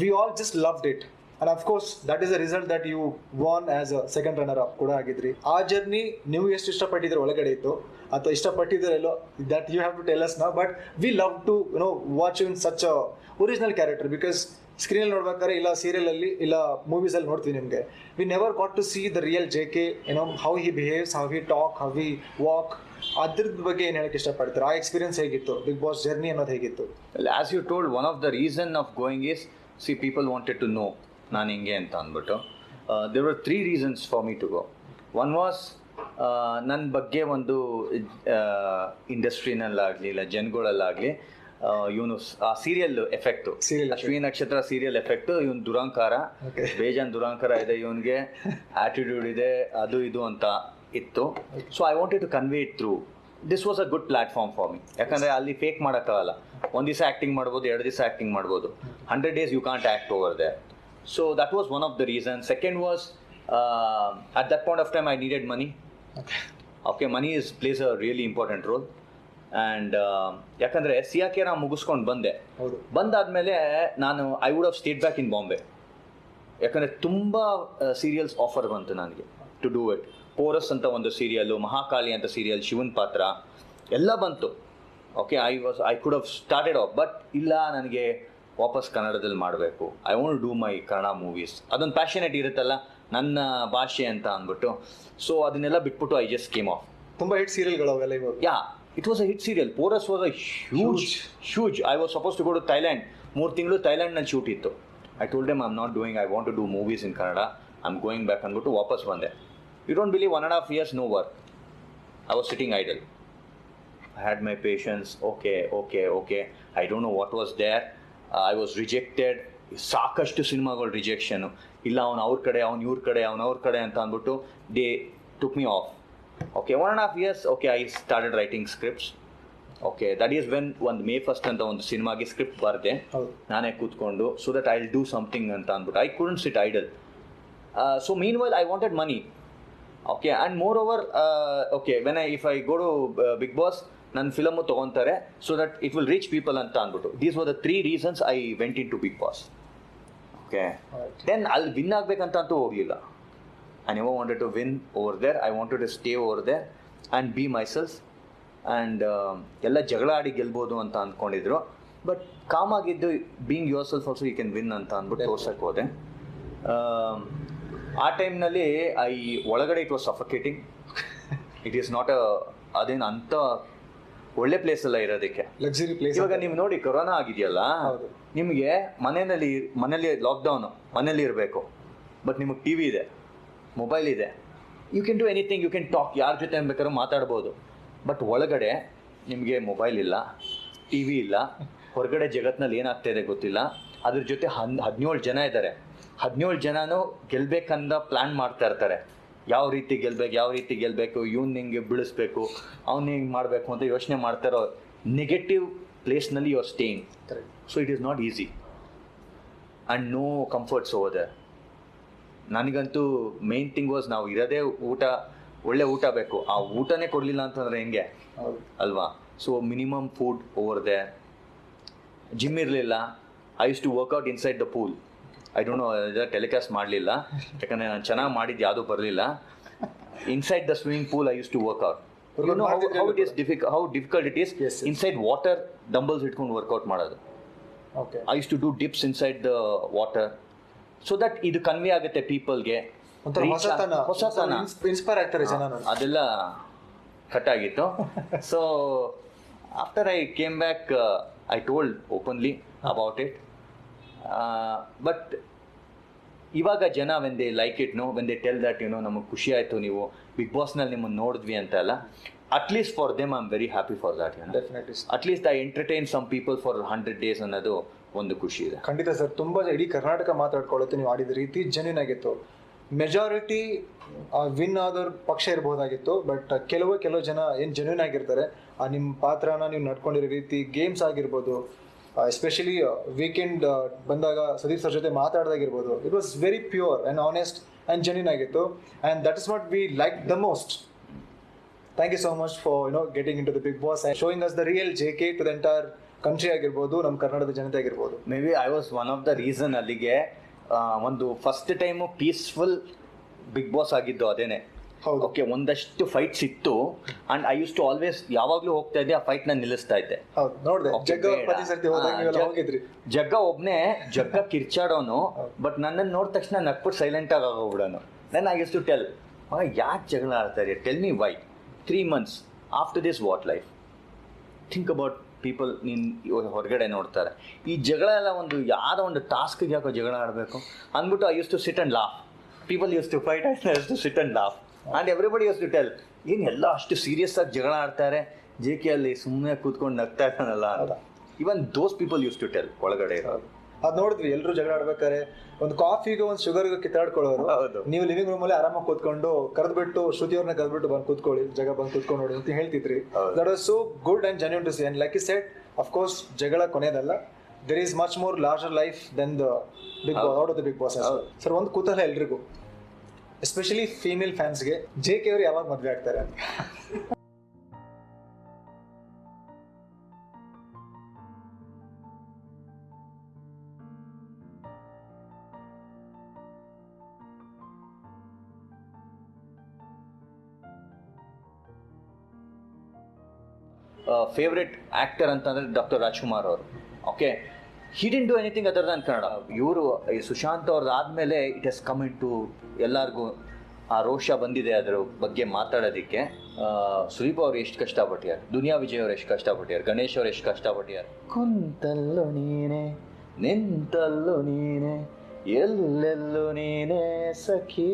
we all just loved it. And of course that is the result that you won as a second runner up ಕೂಡ ಆಗಿದ್ರಿ. ಆ ಜರ್ನಿ ನೀವು ಎಷ್ಟು ಇಷ್ಟಪಟ್ಟಿದ್ರೆ ಒಳಗಡೆ ಇತ್ತು ಅಥವಾ ಇಷ್ಟಪಟ್ಟಿದ್ದರೆಲ್ಲೋ, that you have to tell us now. But we love to watch in such a original character. Because ಸ್ಕ್ರೀನಲ್ಲಿ ನೋಡ್ಬೇಕಾದ್ರೆ ಇಲ್ಲ ಸೀರಿಯಲಲ್ಲಿ ಇಲ್ಲ ಮೂವೀಸಲ್ಲಿ ನೋಡ್ತೀವಿ ನಿಮಗೆ. We never got to see the real JK, how he behaves, how he talk, how he walk. ಅದ್ರದ್ದು ಬಗ್ಗೆ ಏನು ಹೇಳಕ್ಕೆ ಇಷ್ಟಪಡ್ತಾರೆ? ಆ ಎಕ್ಸ್ಪೀರಿಯನ್ಸ್ ಹೇಗಿತ್ತು, ಬಿಗ್ ಬಾಸ್ ಜರ್ನಿ ಅನ್ನೋದು ಹೇಗಿತ್ತು? As you told, one of the reason of going is people wanted to know ನಾನು ಹಿಂಗೆ ಅಂತ ಅಂದ್ಬಿಟ್ಟು. There were 3 reasons for me to go. One was ನನ್ನ ಬಗ್ಗೆ ಒಂದು ಇಂಡಸ್ಟ್ರಿನಲ್ಲಾಗಲಿ ಇಲ್ಲ ಜನಗಳಲ್ಲಾಗಲಿ ಇವನು ಆ ಸೀರಿಯಲ್ ಎಫೆಕ್ಟು, ಅಶ್ವಿನಿ ನಕ್ಷತ್ರ ಸೀರಿಯಲ್ ಎಫೆಕ್ಟು, ಇವನು ದುರಂಕಾರ, ಬೇಜಾನ್ ದುರಂಕಾರ ಇದೆ ಇವನಿಗೆ, ಆಟಿಟ್ಯೂಡ್ ಇದೆ, ಅದು ಇದು ಅಂತ ಇತ್ತು. So I wanted to convey it through. This was a good platform for me. ಯಾಕಂದರೆ ಅಲ್ಲಿ ಫೇಕ್ ಮಾಡೋಕ್ಕಾಗಲ್ಲ. ಒಂದು ದಿವಸ ಆ್ಯಕ್ಟಿಂಗ್ ಮಾಡ್ಬೋದು, 2 ದಿವಸ ಆ್ಯಕ್ಟಿಂಗ್ ಮಾಡ್ಬೋದು. 100 days you can't act over there. So that was one of the reasons. Second was at that point of time I needed money. Okay, money plays a really important role. And ಯಾಕಂದರೆ ಸಿಯಾಕೆ ನಾನು ಮುಗಿಸ್ಕೊಂಡು ಬಂದಾದಮೇಲೆ ನಾನು I would have state back in Bombay. ಯಾಕಂದರೆ ತುಂಬ serials offer ಬಂತು ನನಗೆ to do it. Chorus ಅಂತ ಒಂದು ಸೀರಿಯಲ್ಲು, ಮಹಾಕಾಳಿ ಅಂತ ಸೀರಿಯಲ್, ಶಿವನ್ ಪಾತ್ರ ಎಲ್ಲ ಬಂತು. Okay, I could have started off, but ಇಲ್ಲ, ನನಗೆ ವಾಪಸ್ ಕನ್ನಡದಲ್ಲಿ ಮಾಡಬೇಕು. I want do my Kannada movies. ಅದೊಂದು ಪ್ಯಾಷನೇಟ್ ಇರುತ್ತಲ್ಲ ನನ್ನ ಭಾಷೆ ಅಂತ ಅಂದ್ಬಿಟ್ಟು. ಸೊ ಅದನ್ನೆಲ್ಲ ಬಿಟ್ಬಿಟ್ಟು ಐ ಜಸ್ಟ್ ಕೇಮ್ ಆಫ್. ತುಂಬ ಹಿಟ್ ಸೀರಿಯಲ್ಗಳು ಅವೆಲ್ಲ ಇವಾಗ. Yeah, it was a hit serial. Porus was a huge. I was suppose to go to Thailand. 3 ತಿಂಗಳು ಥೈಲ್ಯಾಂಡ್ನಲ್ಲಿ ಶೂಟ್ ಇತ್ತು. I told them I am not doing, I want to do movies in Kannada, I am going back ಅಂದ್ಬಿಟ್ಟು ವಾಪಸ್ ಬಂದೆ. You don't believe, 1.5 years no work. I was sitting idle. I had my patience. Okay, I don't know what was there. I was rejected. ಸಾಕಷ್ಟು ಸಿನಿಮಾಗಳು ರಿಜೆಕ್ಷನು. ಇಲ್ಲ, ಅವ್ನು ಅವ್ರ ಕಡೆ, ಅವ್ನು ಇವ್ರ ಕಡೆ, ಅವ್ನು ಅವ್ರ ಕಡೆ ಅಂತ ಅಂದ್ಬಿಟ್ಟು they took me of. Okay, 1.5 years okay, I started writing scripts. Okay, that is when ಒಂದು May 1st ಅಂತ ಒಂದು ಸಿನಿಮಾಗೆ ಸ್ಕ್ರಿಪ್ಟ್ ಬರೆದೆ ನಾನೇ ಕೂತ್ಕೊಂಡು. So that I will do something ಅಂತ ಅಂದ್ಬಿಟ್ಟು I couldn't sit idle. So meanwhile I wanted money. Okay, and moreover okay, if I go to Bigg Boss, ನನ್ನ ಫಿಲಮು ತೊಗೊತಾರೆ, so that it will reach people ಅಂತ ಅಂದ್ಬಿಟ್ಟು. These were the 3 reasons I went into Bigg Boss. Okay, then ಅಲ್ಲಿ win ಆಗಬೇಕಂತ ಅಂತೂ ಹೋಗಲಿಲ್ಲ. I never wanted to win over there. I wanted to stay over there and be myself. And ಎಲ್ಲ ಜಗಳ ಆಡಿ ಗೆಲ್ಬೋದು ಅಂತ ಅಂದ್ಕೊಂಡಿದ್ರು. ಬಟ್ ಕಾಮ್ ಆಗಿದ್ದು, being yourself also you can win ಅಂತ ಅಂದ್ಬಿಟ್ಟು ತೋರ್ಸಕ್ಕೆ ಹೋದೆ. ಆ ಟೈಮ್ನಲ್ಲಿ ಒಳಗಡೆ it was suffocating. It is not ಅದೇನು ಅಂಥ ಒಳ್ಳೆ ಪ್ಲೇಸ್ ಎಲ್ಲ ಇರೋದಕ್ಕೆ, ಲಕ್ಸುರಿ ಪ್ಲೇಸ್. ಇವಾಗ ನೀವು ನೋಡಿ, ಕೊರೋನಾ ಆಗಿದೆಯಲ್ಲ, ನಿಮಗೆ ಮನೇಲಿ ಲಾಕ್ಡೌನು, ಮನೇಲಿ ಇರಬೇಕು. ಬಟ್ ನಿಮಗೆ TV ಇದೆ, ಮೊಬೈಲ್ ಇದೆ, you can do anything, you can talk, ಯಾರ ಜೊತೆ ಬೇಕಾದ್ರೂ ಮಾತಾಡ್ಬೋದು. ಬಟ್ ಒಳಗಡೆ ನಿಮಗೆ ಮೊಬೈಲ್ ಇಲ್ಲ, TV ಇಲ್ಲ, ಹೊರಗಡೆ ಜಗತ್ತಿನಲ್ಲಿ ಏನಾಗ್ತಾಯಿದೆ ಗೊತ್ತಿಲ್ಲ. ಅದ್ರ ಜೊತೆ 17 ಜನ ಇದ್ದಾರೆ. 17 ಜನನೂ ಗೆಲ್ಬೇಕಂದ ಪ್ಲ್ಯಾನ್ ಮಾಡ್ತಾ ಇರ್ತಾರೆ. ಯಾವ ರೀತಿ ಗೆಲ್ಲಬೇಕು, ಇವ್ನು ಹಿಂಗೆ ಬೀಳಿಸ್ಬೇಕು, ಅವ್ನು ಹಿಂಗೆ ಮಾಡಬೇಕು ಅಂತ ಯೋಚನೆ ಮಾಡ್ತಾರೋ ನೆಗೆಟಿವ್ ಪ್ಲೇಸ್ನಲ್ಲಿ you are staying. So it is not easy and no comforts over there. ನನಗಂತೂ ಮೇನ್ ಥಿಂಗ್ ವಾಸ್, ನಾವು ಇರೋದೇ ಒಳ್ಳೆ ಊಟ ಬೇಕು. ಆ ಊಟನೇ ಕೊಡಲಿಲ್ಲ ಅಂತಂದರೆ ಹೆಂಗೆ ಅಲ್ವಾ? So minimum food over there. Gym ಇರಲಿಲ್ಲ. I use to workout inside the pool. I don't know, telecast ಮಾಡಲಿಲ್ಲ ಯಾಕಂದರೆ ನಾನು ಚೆನ್ನಾಗಿ ಮಾಡಿದ್ದು ಯಾವುದೂ ಬರಲಿಲ್ಲ. Inside the swimming pool I use to workout. You know how difficult it is inside water dumbbells ಇಟ್ಕೊಂಡು workout ಮಾಡೋದು. I use to do dips inside the water, so that ಇದು ಕನ್ವೆ ಆಗುತ್ತೆ ಪೀಪಲ್ಗೆ. ಹೊಸತನ ಇನ್ಸ್ಪೈರ್ ಆಗ್ತಾರೆ ಜನ. ಅದೆಲ್ಲ ಕಟ್ ಆಗಿತ್ತು. So after I came back, I told openly about it. But ಇವಾಗ ಜನ when they like it, when they tell that ನಮಗೆ ಖುಷಿ ಆಯಿತು, ನೀವು ಬಿಗ್ ಬಾಸ್ನಲ್ಲಿ ನಿಮ್ಮನ್ನು ನೋಡಿದ್ವಿ ಅಂತ ಅಲ್ಲ, at least for them I am very happy for that. At least I entertain some people for 100 days ಅನ್ನೋದು ಒಂದು ಖುಷಿ ಇದೆ. ಖಂಡಿತ ಸರ್, ತುಂಬ ಇಡೀ ಕರ್ನಾಟಕ ಮಾತಾಡ್ಕೊಳ್ಳುತ್ತೆ ನೀವು ಆಡಿದ ರೀತಿ ಜೆನ್ಯೂನ್ ಆಗಿತ್ತು. ಮೆಜಾರಿಟಿ ವಿನ್ ಆದವ್ರ ಪಕ್ಷ ಇರ್ಬೋದಾಗಿತ್ತು, ಬಟ್ ಕೆಲವು ಜನ ಏನು ಜೆನ್ಯೂನ್ ಆಗಿರ್ತಾರೆ. ನಿಮ್ಮ ಪಾತ್ರನ ನೀವು ನಡ್ಕೊಂಡಿರೋ ರೀತಿ, ಗೇಮ್ಸ್ ಆಗಿರ್ಬೋದು, ಎಸ್ಪೆಷಲಿ ವೀಕೆಂಡ್ ಬಂದಾಗ ಸುದೀಪ್ ಸರ್ ಜೊತೆ ಮಾತಾಡ್ದಾಗಿರ್ಬೋದು, it was very pure and honest and genuine ಆಗಿತ್ತು. And that is what we like the most. Thank you so much for getting into the Bigg Boss and showing us the real JK to the entire country ಆಗಿರ್ಬೋದು, ನಮ್ಮ ಕನ್ನಡದ ಜನತೆ ಆಗಿರ್ಬೋದು. Maybe I was one of the reason ಅಲ್ಲಿಗೆ ಒಂದು first time peaceful Bigg Boss ಆಗಿದ್ದು ಅದೇನೆ. ಹೌದು. ಓಕೆ, ಒಂದಷ್ಟು ಫೈಟ್ಸ್ ಇತ್ತು and I use to always ಯಾವಾಗಲೂ ಹೋಗ್ತಾ ಇದ್ದೆ, ಆ ಫೈಟ್ನ ನಿಲ್ಲಿಸ್ತಾ ಇದ್ದೆ. ಹೌದು, ನೋಡಿದೆ Okay, ಜಗ್ಗ ಬೇಡ. ಪ್ರತಿ ಸರ್ತಿ ಹೋದಾಗ ನೀವೆಲ್ಲ ಹೋಗಿದ್ರಿ. ಜಗ್ಗ ಒಬ್ನೇ ಜಗ್ಗ ಕಿರ್ಚಾಡೋನು, ಬಟ್ ನನ್ನನ್ನು ನೋಡಿದ ತಕ್ಷಣ ನಕ್ಬಿಟ್ಟು ಸೈಲೆಂಟ್ ಆಗಿ ಆಗೋಗ್ಬಿಡೋನು. Then I use to tell, ಯಾಕೆ ಜಗಳ ಆಡ್ತಾರೆ, tell me why. 3 months after this what life, think about people. ನೀನು ಹೊರಗಡೆ ನೋಡ್ತಾರೆ, ಈ ಜಗಳ ಎಲ್ಲ ಒಂದು ಯಾವುದೋ ಒಂದು ಟಾಸ್ಕ್ಗೆ ಯಾಕೋ ಜಗಳ ಆಡಬೇಕು ಅಂದ್ಬಿಟ್ಟು I use to sit and laugh. People use to fight, I use to sit and laugh and everybody use to tell, ಏನು ಎಲ್ಲ ಅಷ್ಟು ಸೀರಿಯಸ್ ಆಗಿ ಜಗಳ ಆಡ್ತಾರೆ, JK ಅಲ್ಲಿ ಸುಮ್ಮನೆ ಕೂತ್ಕೊಂಡು ನಗ್ತಾ ಇರ್ತಾನಲ್ಲ ಅಂತ. Even those people use to tell ಒಳಗಡೆ ಇರೋದು. ಅದು ನೋಡಿದ್ವಿ, ಎಲ್ಲರೂ ಜಗಳ ಆಡ್ಬೇಕಾದ್ರೆ ಒಂದು ಕಾಫಿಗೆ ಒಂದು ಶುಗರ್ಗೆ ಕಿತ್ತಾಡ್ಕೊಳ್ಳೋರು. ಹೌದು. ನೀವು ಲಿವಿಂಗ್ ರೂಮಲ್ಲಿ ಆರಾಮಾಗಿ ಕೂತ್ಕೊಂಡು ಕರೆದ್ಬಿಟ್ಟು ಶ್ರುತಿಯವ್ರನ್ನ ಕರೆದ್ಬಿಟ್ಟು ಬಂದು ಕೂತ್ಕೊಳ್ಳಿ, ಜಾಗ ಬಂದು ಕೂತ್ಕೊಂಡು ನೋಡಿ ಅಂತ ಹೇಳ್ತಿದ್ರಿ. ಹೌದು. That was so good and genuine to see. And like you said, of course ಜಗಳ ಕೊನೆಯದಲ್ಲ. There is much more larger life then the Bigg Boss, out of the Bigg Boss. Sir, ಒಂದು ಕೂತಲ್ಲ ಎಲ್ರಿಗೂ, ಎಸ್ಪೆಷಲಿ ಫೀಮೇಲ್ ಫ್ಯಾನ್ಸ್ಗೆ, JK ಅವರು ಯಾವಾಗ ಮದುವೆ ಆಗ್ತಾರೆ ಅಂತ. ಫೇವ್ರೆಟ್ ಆ್ಯಕ್ಟರ್ ಅಂತಂದರೆ ಡಾಕ್ಟರ್ ರಾಜ್ಕುಮಾರ್ ಅವರು. Okay, he didn't do anything other than Kannada. ಇವರು ಈ ಸುಶಾಂತ್ ಅವ್ರದ್ದು ಆದಮೇಲೆ it has come in to ಎಲ್ಲರಿಗೂ ಆ ರೋಷ ಬಂದಿದೆ ಅದರ ಬಗ್ಗೆ ಮಾತಾಡೋದಕ್ಕೆ. ಸುದೀಪ್ ಅವ್ರು ಎಷ್ಟು ಕಷ್ಟಪಟ್ಟಿದ್ದಾರೆ, ದುನಿಯಾ ವಿಜಯ್ ಅವ್ರು ಎಷ್ಟು ಕಷ್ಟಪಟ್ಟಿದ್ದಾರೆ, ಗಣೇಶ್ ಅವ್ರು ಎಷ್ಟು ಕಷ್ಟಪಟ್ಟಿದ್ದಾರೆ. ಕುಂತಲ್ಲೋ ನೀನೆ, ನಿಂತಲ್ಲೋ ನೀನೆ, ಎಲ್ಲೆಲ್ಲೋ ನೀನೆ ಸಖಿ.